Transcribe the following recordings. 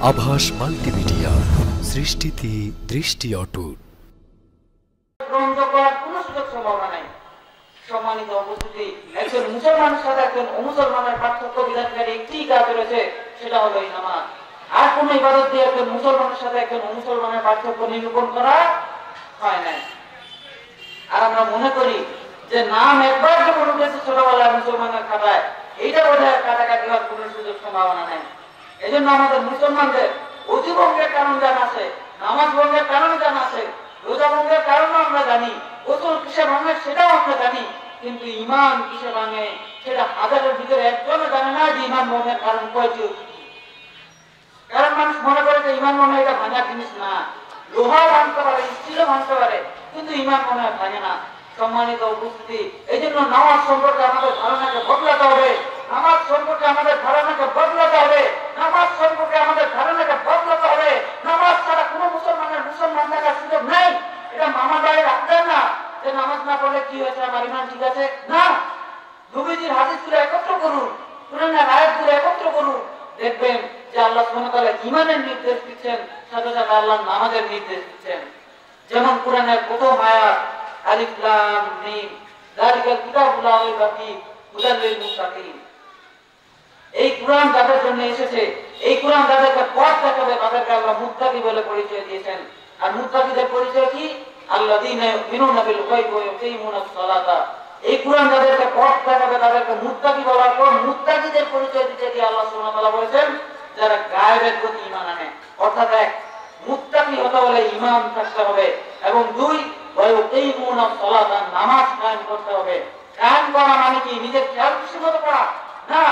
আভাস মাল্টিমিডিয়া, সৃষ্টিতে দৃষ্টি অটুট। গ্রহণ করার কোনো সুযোগ সম্ভাবনা নাই। সম্মানিত উপস্থিতি, একজন মুসলমানের সাথে একজন অমুসলমানের পার্থক্য বিধানকারী একটি কাজ রয়েছে, সেটা হলো এই নামাজ। আর কোন ইবাদত দিয়ে একজন মুসলমানের সাথে একজন অমুসলমানের পার্থক্য নিরূপণ করা হয় নাই। আর আমরা মনে করি যে নাম একবার যখন উঠেছে ছোটবেলায় মুসলমানের খাতায়, এইটা বোধহয় কাটাকাটি হওয়ার কোন সুযোগ সম্ভাবনা নেই। এই জন্য আমাদের মুসলমানদের অজু ভঙ্গের কারণ জানা আছে, নামাজ ভঙ্গের কারণ জানা আছে, রোজা ভঙ্গের কারণও আমরা জানি, গোসল কিসে ভাঙে সেটাও আমরা জানি, কিন্তু ইমান কিসে ভাঙে সেটা হাজারের ভিতরে একজনও জানে না যে ইমান ভঙ্গের কারণ কয়টি। কারণ মানুষ মনে করে যে ইমান মনে হয় এটা ভাঙার জিনিস না, লোহা ভাঙতে পারে, স্টিলও ভাঙতে পারে, কিন্তু ইমান মনে হয় ভাঙে না। সম্মানিত উপস্থিতি, এই জন্য নামাজ সম্পর্কে আমাদের ধারণাকে বদলাতে হবে, নামাজ সম্পর্কে আমাদের ধারণাকে বদলাতে হবে, নামাজ সম্পর্কে আমাদের ধারণাকে বদলাতে হবে। নামাজ ছাড়া কোনো মুসলমানের মুসলমান থাকার সুযোগ নেই। এটা মামা দাঁড়িয়ে রাখবেন না যে নামাজ না পড়লে কি হয়েছে, আমার ইমান ঠিক আছে না। নবীজির হাদিসগুলো একত্র করুন, কোরআনের আয়াতগুলো একত্র করুন, দেখবেন যে আল্লাহ সুবহানাহু ওয়া তাআলা ইমানের নির্দেশ দিচ্ছেন, সাথে সাথে আল্লাহ নামাজের নির্দেশ দিচ্ছেন। যেমন কোরআনের প্রথম আয়াত আলিফ লাম মিম যালিকাল কিতাবু লা রাইবা ফীহি হুদাল লিল মুত্তাকিন। এই কোরআন যাদের জন্য এসেছে, এই কোরআন যাদেরকে পথ দেখাবে, তাদেরকে আল্লাহ মুত্তাকি বলে পরিচয় দিয়েছেন। আর মুত্তাকিদের পরিচয় কি? আল্লাযীনা ইউমিনুনা বিল গায়বি ওয়া ইউকিমুনাস সালাতা। এই কোরআন যাদেরকে পথ দেখাবে, তাদেরকে মুত্তাকি বলার পর মুত্তাকিদের পরিচয় দিতে গিয়ে আল্লাহ সুবহানাহু ওয়া তাআলা বলেছেন যারা গায়েবের প্রতি ঈমান আনে। অর্থাৎ এক, মুত্তাকি হতে হলে ঈমান থাকতে হবে, এবং দুই, ওয়া ইউকিমুনাস সালাতা, নামাজ কায়েম করতে হবে। কায়েম করা মানে কি নিজের খেয়াল খুশি মতো পড়া না,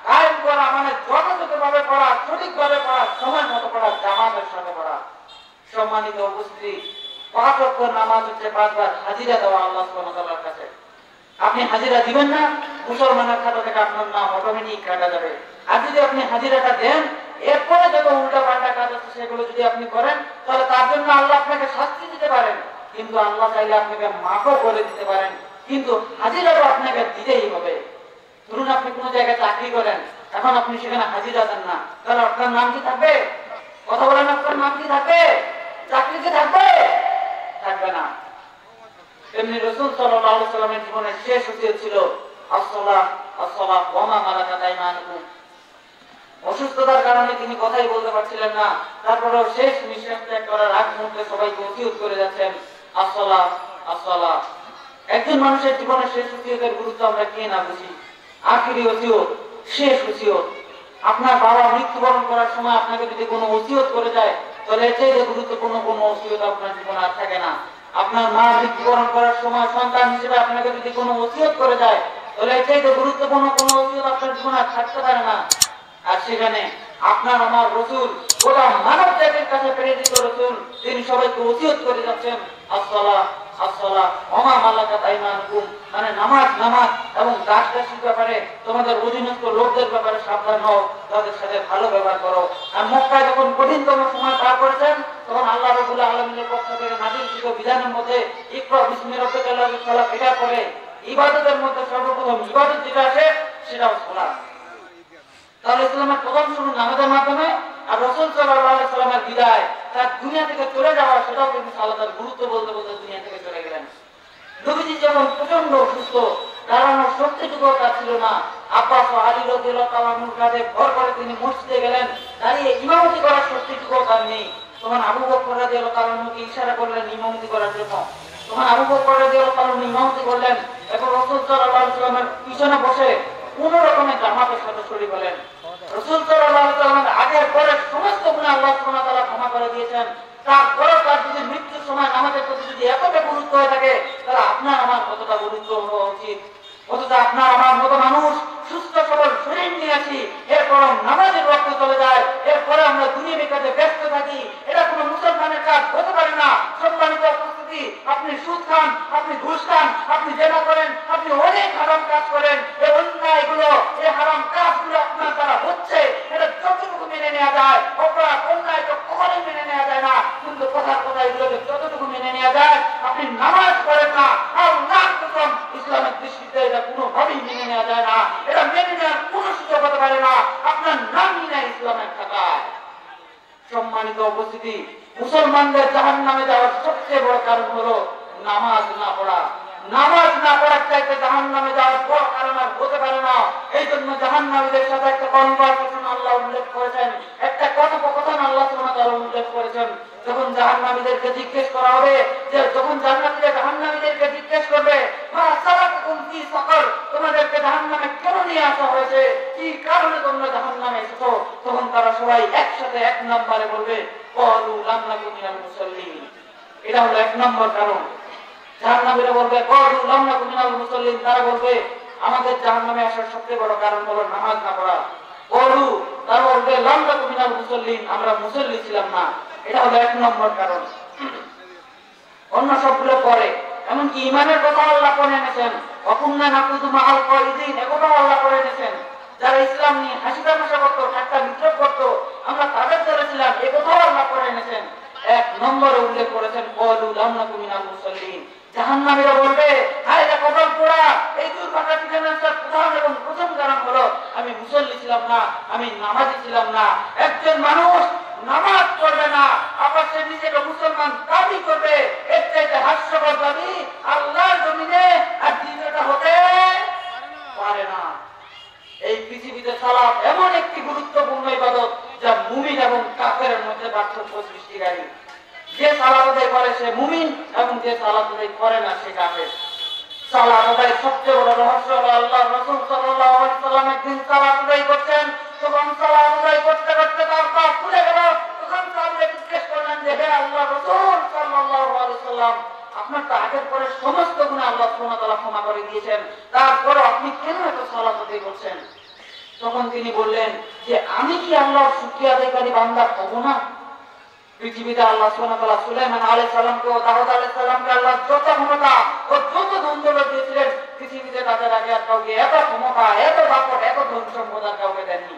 কায়েম করা মানে যথাযথভাবে পড়া, সঠিকভাবে পড়া, সময় মতো পড়া, জামাতের সাথে পড়া। সম্মানিত উপস্থিতি, 5 ওয়াক্ত নামাজ হচ্ছে 5 বার হাজিরা দেওয়া আল্লাহ সুবহানাহু ওয়া তাআলার কাছে। আপনি হাজিরা দিবেন না, মুসলমানের খাতা থেকে আপনার নাম অটোমেটিক কাটা যাবে। আর যদি আপনি হাজিরাটা দেন, এরপরে যত উল্টা পাল্টা কাজ আছে সেগুলো যদি আপনি করেন, তাহলে তার জন্য আল্লাহ আপনাকে শাস্তি দিতে পারেন, কিন্তু আল্লাহ চাইলে আপনাকে মাফও করে দিতে পারেন, কিন্তু হাজিরাটা আপনাকে দিতেই হবে। ধরুন আপনি কোন জায়গায় চাকরি করেন, এখন আপনি সেখানে হাজিরা দেন না, তাহলে আপনার নাম কি থাকবে? কথা বলেন, আপনার নাম কি থাকবে? চাকরি কি থাকবে? থাকবে না। তেমনি রাসূল সাল্লাল্লাহু আলাইহি ওয়াসাল্লামের জীবনের শেষ ওসিয়ত ছিল আসসালাহ আসসালাহ ওয়া মা মালাকাত আইমানুকুম। অসুস্থতার কারণে তিনি কথাই বলতে পারছিলেন না, তারপরেও শেষ নিঃশ্বাস ত্যাগ করার আগ মুহূর্তে সবাইকে ওসিয়ত করে যাচ্ছেন আসসালাহ আসসালাহ। একজন মানুষের জীবনের শেষ ওসিয়তের গুরুত্ব আমরা কে না বুঝি। আখিরি ওসিয়ত, শেষ ওসিয়ত। আপনার বাবা মৃত্যুবরণ করার সময় আপনাকে যদি কোনো ওসিয়ত করে যায়, তাহলে এর চেয়ে গুরুত্বপূর্ণ কোনো ওসিয়ত আপনার জীবনে আর থাকে না। আপনার মা মৃত্যুবরণ করার সময় সন্তান হিসেবে আপনাকে যদি কোনো ওসিয়ত করে যায়, তাহলে এর চেয়ে গুরুত্বপূর্ণ কোনো ওসিয়ত আপনার জীবনে আর থাকতে পারে না। আর সেখানে আপনার আমার রাসূল, গোটা মানব জাতির কাছে প্রেরিত রাসূল, তিনি সবাইকে ওসিয়ত করে যাচ্ছেন আসসালাহ আসসালাহ ওয়া মা মালাকাত আইমানুকুম, মানে নামাজ নামাজ, এবং দাস-দাসীর ব্যাপারে, তোমাদের অধীনস্থ লোকদের ব্যাপারে সাবধান হও, তাদের সাথে ভালো ব্যবহার করো। আর মক্কায় যখন কঠিনতম সময় পার করেছেন, তখন আল্লাহ রাব্বুল আলামিনের পক্ষ থেকে নাযিলকৃত বিধানের মধ্যে ইকরা বিসমি রাব্বিকাল্লাযী খালাক, এটা পড়ে ইবাদতের মধ্যে সর্বপ্রথম ইবাদত যেটা আছে সেটাও সালাত। তাহলে ইসলামের প্রথম শুরু নামাজের মাধ্যমে, আর রাসূল সাল্লাল্লাহু আলাইহি ওয়াসাল্লামের বিদায়, তার দুনিয়া থেকে চলে যাওয়া, সেটাও কিন্তু সালাতের গুরুত্ব বলতে বলতে দুনিয়া থেকে চলে গেলেন। নবীজি যখন প্রচন্ড অসুস্থ, দাঁড়ানোর শক্তিটুকু তার ছিল না, আব্বাস ও আলী রাদিয়াল্লাহু তাআলা আনহুর কাঁধে ভর করে তিনি মসজিদে গেলেন, দাঁড়িয়ে ইমামতি করার শক্তিটুকু তার নেই। তখন আবু বকর রাদিয়াল্লাহু তাআলা আনহুকে ইশারা করলেন ইমামতি করার জন্য। তখন আবু বকর রাদিয়াল্লাহু তাআলা আনহু ইমামতি করলেন, এবং রাসূল সাল্লাল্লাহু আলাইহি ওয়াসাল্লামের পিছনে বসে কোন রকমের জামাতের সাথে শরীক হলেন। রাসূল সাল্লাল্লাহু আলাইহি ওয়াসাল্লামের আগের পরের সমস্ত গুনাহ আল্লাহ সুবহানাহু ওয়া তাআলা ক্ষমা করে দিয়েছেন। তারপরে তার যদি মৃত্যুর সময় নামাজের প্রতি যদি এতটা গুরুত্ব হয়ে থাকে, তাহলে আপনার আমার কতটা গুরুত্ব হওয়া উচিত। অথচ আপনার আমার মতো মানুষ সুস্থ সবল শরীর নিয়ে আসি, এরপর নামাজের রক্ত চলে যায়, এরপরে আমরা দুনিয়াবি কাজে ব্যস্ত থাকি। এটা কোনো মুসলমানের কাজ হতে পারে না। সম্মানিত উপস্থিতি, আপনি সুদ খান, আপনি ঘুষ খান, আপনি জেনা করেন, আপনি অনেক হারাম কাজ করেন, এই অন্যায়গুলো, এই হারাম কাজগুলো আপনার দ্বারা হচ্ছে, এটা যতটুকু মেনে নেওয়া যায়, অপরাধ অন্যায় তো কখনোই মেনে নেওয়া যায় না, কিন্তু কথার কথা এগুলোকে যতটুকু মেনে নেওয়া যায়। আপনি নামাজ পড়েন না, আল্লাহর কসম, ইসলামের দৃষ্টিতে এটা কোনোভাবেই মেনে নেওয়া যায় না, এটা মেনে নেওয়ার কোনো সুযোগ হতে পারে না। আপনার নামই নাই ইসলামের খাতায়। সম্মানিত উপস্থিতি, মুসলমানদের জাহান্নামে যাওয়ার সবচেয়ে বড় কারণ হলো নামাজ না পড়া। নামাজ না পড়ার চাইতে জাহান্নামে যাওয়ার বড় কারণ আর হতে পারে না। এই জন্য জাহান্নামীদের সাথে একটা কনভারসেশন আল্লাহ উল্লেখ করেছেন, একটা কথোপকথন আল্লাহ সুবহানাহু ওয়া তাআলা উল্লেখ করেছেন। যখন জাহান্নামীদেরকে জিজ্ঞেস করা হবে, যে যখন জান্নাতীরা জাহান্নামীদেরকে জিজ্ঞেস করবে, মা সালাকাকুম ফি সাকার, তোমাদেরকে জাহান্নামে কেন নিয়ে আসা হয়েছে, কি কারণে তোমরা জাহান্নামে এসেছো, তখন তারা সবাই একসাথে এক নম্বরে বলবে ক্বালু লাম নাকু মিনাল মুসাল্লিন। এটা হলো এক নম্বর কারণ। জাহান্নামীরা বলবে ক্বালু লাম নাকু মিনাল মুসাল্লিন, তারা বলবে আমাদের জাহান্নামে আসার সবচেয়ে বড় কারণ হলো নামাজ না পড়া। ক্বালু, তারা বলবে লাম নাকু মিনাল মুসাল্লিন, আমরা মুসল্লি ছিলাম না। এটা হলো এক নম্বর কারণ। অন্য সবগুলো পরে, এমনকি ইমানের কথা আল্লাহ করে এনেছেন, ওয়াকুন্না নাকুযু মাআল কায়িদিন, এগুলো আল্লাহ করে এনেছেন। যারা ইসলাম নিয়ে হাসি তামাশা করতো, ঠাট্টা বিদ্রোহ করতো, আমরা তাদের দ্বারা ছিলাম, এ কথাও আল্লাহ করে এনেছেন। এক নম্বরে উল্লেখ করেছেন ক্বালু লাম নাকু মিনাল মুসাল্লিন। জাহান্নামীরা বলবে হায় রে কপাল পোড়া, এই দুর্ঘটনা ঠিকানার প্রধান এবং প্রথম কারণ হলো আমি মুসল্লি ছিলাম না, আমি নামাজি ছিলাম না। একজন মানুষ নামাজ পড়বে না, আবার সে নিজেকে মুসলমান দাবি করবে, এর চাইতে হাস্যকর দাবি আল্লাহর জমিনে আর দ্বিতীয়টা হতে পারে না। এই পৃথিবীতে সালাত এমন একটি গুরুত্বপূর্ণ ইবাদত যা মুমিন এবং কাফেরের মধ্যে পার্থক্য সৃষ্টিকারী। যে সালাত আদায় করে সে মুমিন এবং যে সালাত আদায় করে না সে কাফের। সালাত আদায়ের সবচেয়ে বড় রহস্য হলো আল্লাহর রাসূল সাল্লাল্লাহু আলাইহি ওয়াসাল্লাম একদিন সালাত আদায় করছেন, তখন সালাত আদায় করতে করতে তার পা ফুলে গেল। তখন সাহাবীরা জিজ্ঞেস করলেন যে হে আল্লাহর রাসূল সাল্লাল্লাহু আলাইহি ওয়াসাল্লাম, আপনার তো আগের পরে সমস্ত গুনাহ আল্লাহ সুবহানাহু ওয়া তাআলা ক্ষমা করে দিয়েছেন, তারপরও আপনি কেন এত সালাত আদায় করছেন? তখন তিনি বললেন যে আমি কি আল্লাহর শুকরিয়া আদায়কারী বান্দা হব না? পৃথিবীতে আল্লাহ সুবহানাহু ওয়া তাআলা সুলাইমান আলাইহিস সালামকে ও দাউদ আলাইহিস সালামকে আল্লাহ যত ক্ষমতা ও যত ধন দৌলত দিয়েছিলেন, পৃথিবীতে তাদের আগে আর কাউকে এত ক্ষমতা, এত দাপট, এত ধন সম্পদ আর কাউকে দেননি।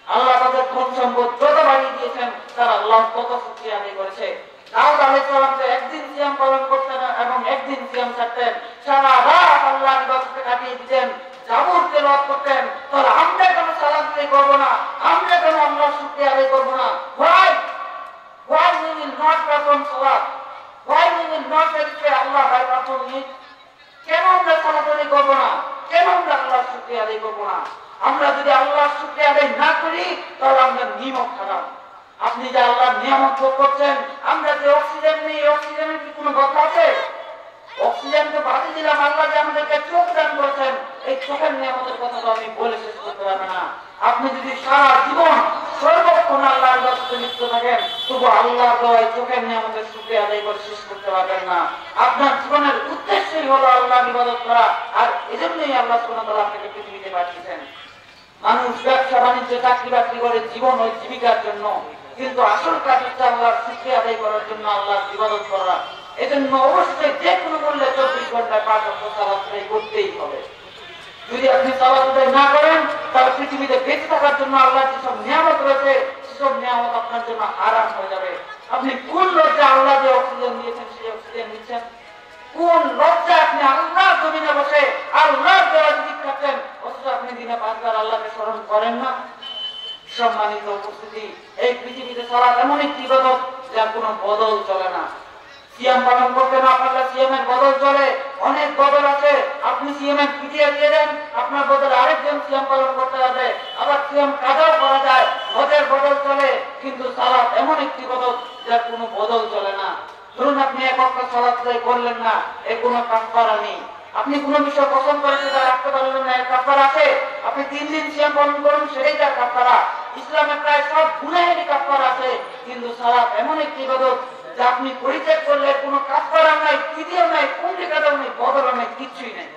আল্লাহ তাদের ধন সম্পদ যত বাড়িয়ে দিয়েছেন, তারা আল্লাহ তত শুকরিয়া আদায় করেছে। দাউদ আলাইহিস সালামকে একদিন সিয়াম পালন করতেন এবং একদিন সিয়াম ছাড়তেন, সারা রাত আল্লাহর ইবাদতে কাটিয়ে দিতেন, জাবুর তেলাওয়াত করতেন। তাহলে আমরা কেন সালাত আদায় করব না? আমরা কেন আল্লাহর শুকরিয়া আদায় করব না? Why we will not perform salat? Why we will not satisfy Allah by performing it? কেন আমরা সালাত আদায় করব না? কেন আমরা আল্লাহর শুকরিয়া আদায় করব না? আমরা যদি আল্লাহর শুকরিয়া আদায় না করি তাহলে আমরা নিয়ামত হারাম। আপনি যে আল্লাহর নিয়ামত ভোগ করছেন, আমরা যে অক্সিজেন নেই, অক্সিজেনের কি কোনো কথা আছে? অক্সিজেনকে বাদে দিলাম, আল্লাহ যে আমাদেরকে চোখ দান করেছেন, এই চোখের নিয়ামতের কথা তো আমি বলে শেষ করতে পারবো না। আপনি যদি সারা জীবন সর্বক্ষণ আল্লাহর ইবাদতে লিপ্ত থাকেন, তবু আল্লাহর দেওয়া এই চোখের নিয়ামতের শুকরিয়া আদায় করে শেষ করতে পারবেন না। আপনার জীবনের উদ্দেশ্যই হলো আল্লাহর ইবাদত করা, আর এজন্যই আল্লাহ সুবহানাহু ওয়া তাআলা আপনাকে পৃথিবীতে পাঠিয়েছেন। মানুষ ব্যবসা বাণিজ্য চাকরি বাকরি করে জীবন ও জীবিকার জন্য, কিন্তু আসল কাজ হচ্ছে আল্লাহর শুকরিয়া আদায় করার জন্য, আল্লাহর ইবাদত করা। এজন্য অবশ্যই যে কোনো মূল্যে 24 ঘন্টায় 5 ওয়াক্ত সালাত আদায় করতেই হবে। যদি আপনি সালাত আদায় না করেন, তাহলে পৃথিবীতে বেঁচে থাকার জন্য আল্লাহর যেসব নিয়ামত রয়েছে, সেসব নিয়ামত আপনার জন্য হারাম হয়ে যাবে। আপনি কোন লজ্জা আল্লাহ যে অক্সিজেন দিয়েছেন সেই অক্সিজেন নিচ্ছেন? কোন লজ্জা আপনি আল্লাহর জমিনে বসে আল্লাহর দেওয়া রিজিক খাচ্ছেন, অথচ আপনি দিনে 5 বার আল্লাহকে স্মরণ করেন না? সম্মানিত উপস্থিতি, এই পৃথিবীতে সালাত এমন একটি ইবাদত যার কোনো বদল চলে না। সিয়াম পালন করতে না পারলে সিয়ামের বদল চলে, অনেক বদল আছে। আপনি সিয়ামের ফিদিয়া দিয়ে দেন, আপনার বদলে আরেকজন সিয়াম পালন করতে যাবে, আবার সিয়াম কাজাও করা যায়, হজের বদল চলে। কিন্তু সালাত এমন একটি বদল যার কোনো বদল চলে না। ধরুন আপনি এক ওয়াক্ত সালাত আদায় করলেন না, এর কোনো কাফারা নেই। আপনি কোনো বিষয় পছন্দ করে সেটা রাখতে পারলেন না, এর কাফারা আছে। আপনি 3 দিন সিয়াম পালন করুন, সেটাই তার কাফারা। ইসলামে প্রায় সব গুনাহেরই কাফারা আছে, কিন্তু সালাত এমন একটি ইবাদত যা আপনি পরিত্যাগ করলে কোনো কাফারা নাই, ফিদিয়া নাই, কুমড়িকাটাও নেই, বদলও নেই, কিচ্ছুই নেই।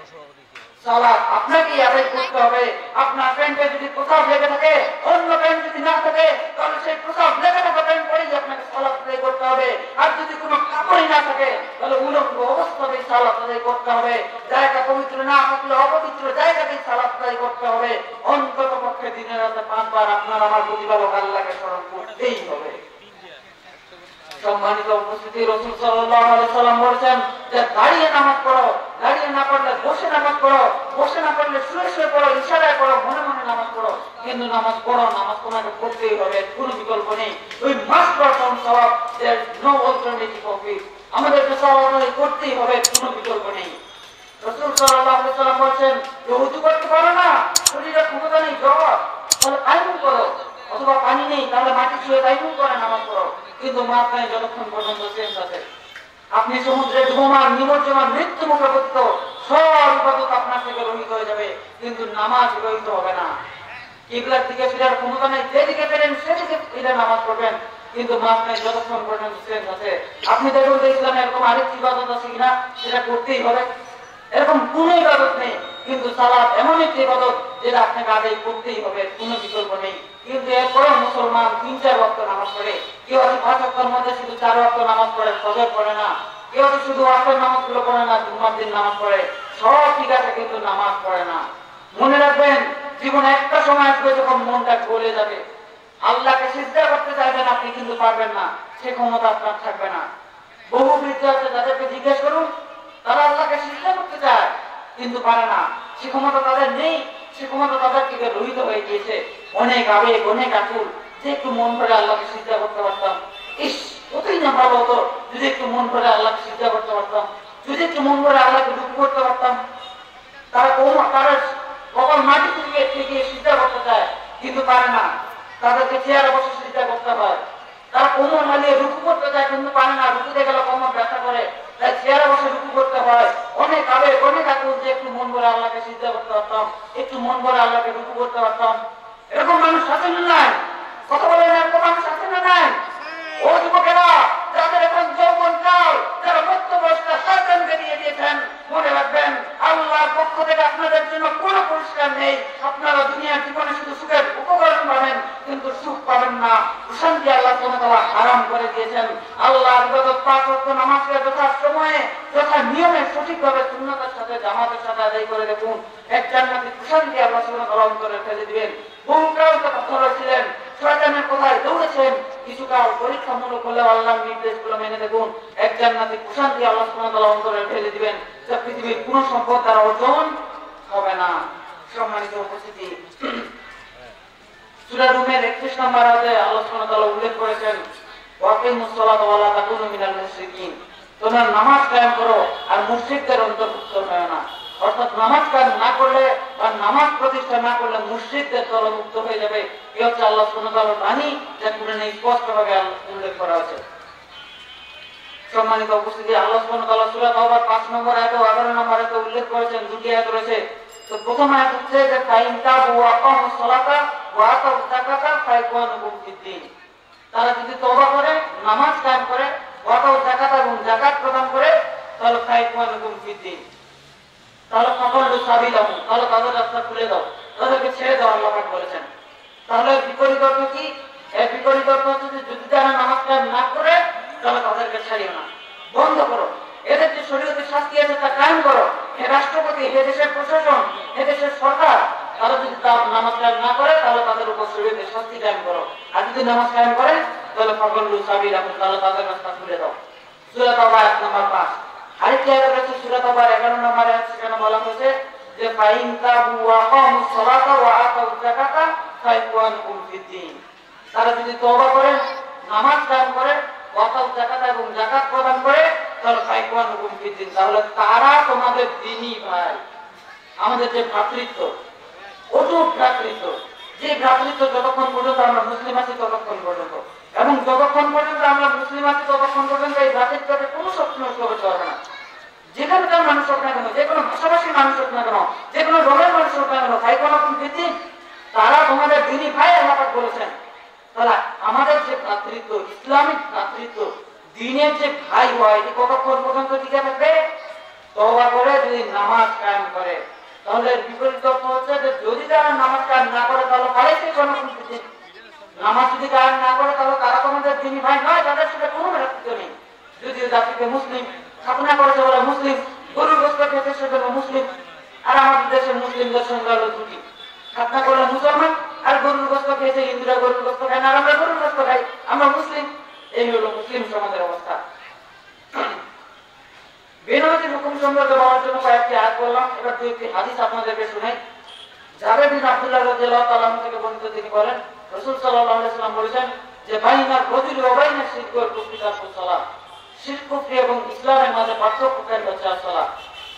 সালাত আপনাকেই আদায় করতে হবে। আপনার প্যান্টে যদি কোথাও লেগে থাকে, অন্য প্যান্ট যদি না থাকে, তাহলে সেই কোথাও লেগে থাকা প্যান্ট পরেই আপনাকে সালাত আদায় করতে হবে। আর যদি কোনো কাপড়ই না থাকে, তাহলে উলঙ্গ অবস্থাতেই সালাত আদায় করতে হবে। জায়গা পবিত্র না থাকলে অপবিত্র জায়গাতেই সালাত আদায় করতে হবে। অন্তত পক্ষে দিনে রাতে 5 বার আপনার আমার প্রতিপালক আল্লাহকে স্মরণ করতেই হবে। সম্মানিত উপস্থিতি, রাসূল সাল্লাল্লাহু আলাইহি সাল্লাম বলেছেন যে দাঁড়িয়ে নামাজ পড়ো, দাঁড়িয়ে না পড়লে বসে নামাজ পড়ো, বসে না পড়লে শুয়ে শুয়ে পড়ো, ইশারায় পড়ো, মনে মনে নামাজ পড়ো। কিন্তু নামাজ পড়ো, নামাজ তোমাকে পড়তেই হবে, কোনো বিকল্প নেই। উই মাস্ট পারফর্ম সালাত, there is no alternative of it. আমাদেরকে সালাত করতেই হবে, কোনো বিকল্প নেই। রাসূল সাল্লাল্লাহু আলাইহি ওয়াসাল্লাম বলেন, যে ওযু করতে পারো না, শরীরে ক্ষমতা নেই, জবাব তাহলে তায়াম্মুম করো, অথবা পানি নেই তাহলে মাটি ছুঁয়ে তায়াম্মুম করে নামাজ পড়ো। কিন্তু মাপ নাই যতক্ষণ পর্যন্ত চেঞ্জ আছে। আপনি সমুদ্রে ডুবমান, নিমজ্জমান, মৃত্যু মুখে পতিত, সব ইবাদত আপনার থেকে রহিত হয়ে যাবে, কিন্তু নামাজ রহিত হবে না। কিবলার দিকে ফিরার ক্ষমতা নেই, যেদিকে ফেরেন সেদিকে ফিরে নামাজ পড়বেন, কিন্তু মাপ নাই যতক্ষণ পর্যন্ত চেঞ্জ আছে। আপনি দেখুন ইসলামে এরকম আরেকটি ইবাদত আছে কিনা, সেটা করতেই হবে। এরকম কোনো ইবাদত নেই, কিন্তু সালাত এমন একটি ইবাদত যেটা আপনাকে আদায় করতেই হবে, কোনো বিকল্প নেই। কিন্তু এরপরও মুসলমান 3-4 ওয়াক্ত নামাজ পড়ে, কেউ আছে 5 ওয়াক্তের মধ্যে শুধু 4 ওয়াক্ত নামাজ পড়ে, ফজর পড়ে না, কেউ আছে শুধু ওয়াক্তের নামাজগুলো পড়ে না, জুমার দিন নামাজ পড়ে, সব ঠিক আছে কিন্তু নামাজ পড়ে না। মনে রাখবেন, জীবনে একটা সময় আসবে যখন মনটা গলে যাবে, আল্লাহকে সিজদা করতে চাইবেন আপনি, কিন্তু পারবেন না, সে ক্ষমতা আপনার থাকবে না। বহু বৃদ্ধ আছে, যাদেরকে জিজ্ঞেস করুন, তারা আল্লাহকে সিজদা করতে চায় কিন্তু পারে না, সে ক্ষমতা তাদের নেই, সে ক্ষমতা তাদের থেকে রহিত হয়ে গিয়েছে। অনেক আবেগ, অনেক আকুল, যে একটু মন ভরে আল্লাহকে সিজদা করতে পারতাম, ইস কতই না ভালো হতো যদি একটু মন ভরে আল্লাহকে সিজদা করতে পারতাম, যদি একটু মন ভরে আল্লাহকে রুকু করতে পারতাম। তারা কখন মাটি থেকে সিজদা করতে চায় কিন্তু পারে না, তাদেরকে চেয়ারে বসে সিজদা করতে হয়। তারা কোমর হালিয়ে রুকু করতে চায় কিন্তু পারে না, রুকুতে গেলে কোমর ব্যথা করে, তাই চেয়ারে বসে রুকু করতে হয়। অনেক আবেগ, অনেক আকুল, যে একটু মন ভরে আল্লাহকে সিজদা করতে পারতাম, একটু মন ভরে আল্লাহকে রুকু করতে পারতাম। এরকম মানুষ আছে না নাই? কথা বলেন, এরকম মানুষ আছে না নাই? ও যুবকেরা, যাদের এখন যৌবন কাল, যারা মধ্যবয়স্কা শয়তানকে দিয়ে দিয়েছেন, মনে রাখবেন আল্লাহর পক্ষ থেকে আপনাদের জন্য কোনো পুরস্কার নেই। আপনারা দুনিয়ার জীবনে শুধু সুখের উপকরণ পাবেন, কিন্তু সুখ পাবেন না, শান্তি আল্লাহ সুবহানাহু ওয়া তাআলা হারাম করে দিয়েছেন। আল্লাহর ইবাদত 5 ওয়াক্ত নামাজকে যথাসময়ে, যথা নিয়মে, সঠিকভাবে সুন্নতের সাথে, জামাতের সাথে আদায় করে দেখুন, এক জান্নাতি শান্তি আল্লাহ সুবহানাহু ওয়া তাআলা অন্তরে ফেলে দিবেন। বহুকাল ধরে ছিলেন, শয়তানের কোথায় দৌড়েছেন, কিছুকাল পরীক্ষামূলক হলেও আল্লাহর নির্দেশগুলো মেনে দেখুন, এক জান্নাতি শান্তি আল্লাহ সুবহানাহু ওয়া তাআলা অন্তরে ফেলে দিবেন, যা পৃথিবীর কোনো সম্পদ দ্বারা অর্জন হবে না। সম্মানিত উপস্থিতি, সূরা রুমের 31 নম্বর আয়াতে আল্লাহ সুবহানাহু ওয়া তাআলা উল্লেখ করেছেন, ওয়াকিমুস সালাতা ওয়া লা তাকুনু মিনাল মুশরিকিন, তোমরা নামাজ কায়েম করো আর মুশরিকদের অন্তর্ভুক্ত হয় না। অর্থাৎ নামাজ কায়েম না করলে বা নামাজ প্রতিষ্ঠা না করলে মুশরিকদের দলমুক্ত হয়ে যাবে। এই হচ্ছে আল্লাহ সুবহানাহু ওয়া তাআলার বাণী, যা কোরআনে স্পষ্টভাবে উল্লেখ করা আছে। সম্মানিত উপস্থিতি, আল্লাহ সুবহানাহু ওয়া তাআলা সূরা তাওবার 5 নম্বর আয়াতে ও 11 নম্বর আয়াতে উল্লেখ করেছেন, দুটি আয়াত রয়েছে। তো প্রথম আয়াত হচ্ছে যে ফাইন তাবু ওয়া আকামুস সালাতা ওয়া আতাউ যাকাতা ফাইকুয়ানুকুম ফিদ্দিন, তারা যদি তওবা করে, নামাজ কায়েম করে, ওয়া আতাউ যাকাতা এবং যাকাত প্রদান করে, তাহলে ফাইকুয়ানুকুম ফিদ্দিন, তাহলে ফাকাল্লু সাবিলাহুম, তাহলে তাদের রাস্তা খুলে দাও, তাদেরকে ছেড়ে দাও, আল্লাহ পাক বলেছেন। তাহলে বিপরীত অর্থ কি? এর বিপরীত অর্থ হচ্ছে যে যদি তারা নামাজ কায়েম না করে তাহলে তাদেরকে ছাড়িও না, বন্ধ করো, এদের যে শরীয়তের শাস্তি আছে তা কায়েম করো। হে রাষ্ট্রপতি, হে দেশের প্রশাসন, হে দেশের সরকার, তারা যদি নামাজ কায়েম না করে তাহলে তাদের উপর শরীয়তের শাস্তি কায়েম করো, আর যদি নামাজ কায়েম করে তাহলে ফাকাল্লু সাবিলাহুম, তাহলে তাদের রাস্তা খুলে দাও। সূরা তাওবা আয়াত নম্বর 5। আরেকটি আয়াত রয়েছে সূরা তাওবার 11 নম্বর আয়াত, সেখানে বলা হয়েছে যে ফাইন তাবু ওয়া আকামুস সালাতা ওয়া আতাউ যাকাতা ফাইকুয়ানুকুম ফিদ্দিন, তারা যদি তওবা করে, নামাজ কায়েম করে, ওয়া আতাউ যাকাতা এবং যাকাত প্রদান করে, তাহলে ফাইকুয়ানুকুম ফিদ্দিন, তাহলে তারা তোমাদের দ্বীনি ভাই। আমাদের যে ভ্রাতৃত্ব, অটুট ভ্রাতৃত্ব, যে ভ্রাতৃত্ব যতক্ষণ পর্যন্ত আমরা মুসলিম আছি ততক্ষণ পর্যন্ত, এবং যতক্ষণ পর্যন্ত আমরা মুসলিম আছি ততক্ষণ পর্যন্ত এই ভ্রাতৃত্বকে কোনো শক্তি নষ্ট করতে পারবে না। যেখানকার মানুষ হোক না কেন, যে কোনো ভাষাভাষী মানুষ হোক না কেন, যে কোনো রঙের মানুষ হোক না কেন, ফাইকুয়ানুকুম ফিদ্দিন, তারা তোমাদের দ্বীনি ভাই, আল্লাহ পাক বলেছেন। তাহলে আমাদের যে ভ্রাতৃত্ব, ইসলামিক ভ্রাতৃত্ব, দ্বীনের যে ভাই হয়, এটি কতক্ষণ পর্যন্ত টিকে থাকবে? তওবা করে যদি নামাজ কায়েম করে। তাহলে বিপরীত অর্থ হচ্ছে যে যদি তারা নামাজ কায়েম না করে তাহলে ফাইকুয়ানুকুম ফিদ্দিন, নামাজ যদি কায়েম না করে তাহলে তারা তোমাদের দ্বীনি ভাই নয়, তাদের সাথে কোনো ভ্রাতৃত্ব নেই। যদিও জাতিকে মুসলিম স্থাপনা করেছে বলে মুসলিম, গরুর গোশত খেতে সেজন্য মুসলিম, আর আমাদের দেশের মুসলিমদের সংখ্যা হলো দুটি, স্থাপনা করলে মুসলমান, আর গরুর গোশত খেয়েছে হিন্দুরা গরুর গোশত খায় না, আর আমরা গরুর গোশত খাই, আমরা মুসলিম। এই হলো মুসলিম সমাজের অবস্থা। বেনামাজির হুকুম সম্পর্কে বলার জন্য কয়েকটি আয়াত বললাম, এবার দুইটি হাদিস আপনাদেরকে শোনাই। জাবের বিন আব্দুল্লাহ রাদিয়াল্লাহু তাআলা থেকে বর্ণিত, তিনি বলেন রাসূল সাল্লাল্লাহু আলাইহি ওয়াসাল্লাম বলেছেন যে বাইনার রাজুলি ওয়া বাইনাশ শিরকি ওয়াল কুফরি তারকুস সালাত, শিরক কুফরি এবং ইসলামের মাঝে পার্থক্যকারী হচ্ছে সালাত।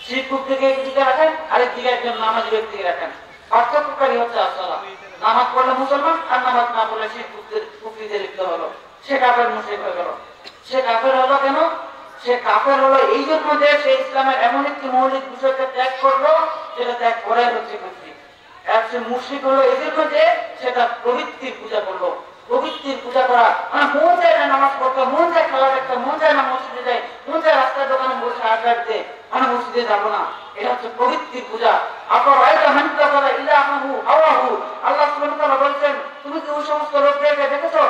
শিরক কুফরিকে একদিকে রাখেন, আরেক দিকে একজন নামাজি ব্যক্তিকে রাখেন, পার্থক্যকারী হচ্ছে সালাত। নামাজ পড়লে মুসলমান, আর নামাজ না পড়লে শিরক কুফরিতে লিপ্ত হলো, সে কাফের মুশরিক হয়ে গেল। সে কাফের হলো কেন? সে কাফের হলো এই জন্য যে সে ইসলামের এমন একটি মৌলিক বিষয়কে ত্যাগ করলো যেটা ত্যাগ করাই হচ্ছে কুফরি। আর সে মুশরিক হলো এই জন্য যে সেটা প্রবৃত্তির পূজা করলো। প্রবৃত্তির পূজা করা মানে মন চায় না নামাজ পড়তে, মন চায় খেলা দেখতে, মন চায় না মসজিদে যায়, মন চায় রাস্তার দোকানে বসে আড্ডা দিতে, মানে মসজিদে যাবো না, এটা হচ্ছে প্রবৃত্তির পূজা। আল্লাহ সুবহানাহু ওয়া তাআলা বলেন, তুমি কি ওই সমস্ত লোকদেরকে দেখেছো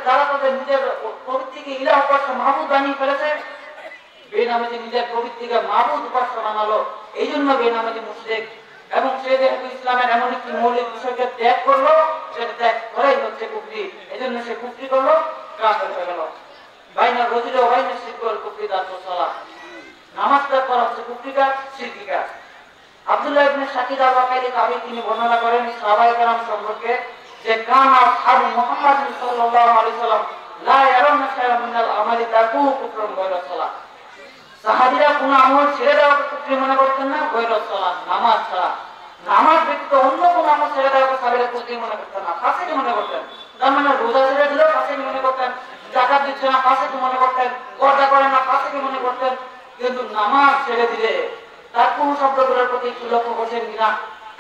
যারা তাদের নিজের প্রবৃত্তিকে ইলাহ উপাস্য মাবুদ বানিয়ে ফেলেছে? বেনামাজি নিজের প্রবৃত্তিকে মাবুদ উপাস্য বানালো, এই জন্য বেনামাজি মুশরিক। এবং সে যেহেতু ইসলামের এমন একটি মৌলিক বিষয়কে ত্যাগ করলো, সেটা ত্যাগ করাই হচ্ছে কুফরি, এই জন্য সে কুফরি করলো, কাফের হয়ে গেল। বাইনার রাজুলি ওয়া বাইনাশ শিরকি ওয়াল কুফরি তারকুস সালাত, নামাজ ত্যাগ করা হচ্ছে কুফরি কাজ, শিরকি কাজ। আব্দুল্লাহ ইবনে শাকির আল-ওয়াকাইলি তাবিঈ, তিনি বর্ণনা করেন সাহাবায়ে কেরাম সম্পর্কে যে কানা আসহাবু মুহাম্মদ সাল্লাল্লাহু আলাইহি ওয়াসাল্লাম লা ইয়ারাউনা শাইআন মিনাল আমালি তারকুহু কুফরুন গায়রা সালাত। সাহাবীরা কোন আমল ছেড়ে দেওয়াকে কুফরি মনে করতেন না, গায়রা সালাত, নামাজ ছাড়া। নামাজ ব্যতীত অন্য কোন আমল ছেড়ে দেওয়াকে সাহাবীরা কুফরি মনে করতেন না, ফাসিক মনে করতেন। তার মানে রোজা ছেড়ে দিলেও ফাসিক মনে করতেন, যাকাত দিচ্ছে না ফাসিক মনে করতেন, পর্দা করেন না ফাসিক মনে করতেন। কিন্তু নামাজ ছেড়ে দিলে তার কোন শব্দগুলোর প্রতি একটু লক্ষ্য করছেন কিনা?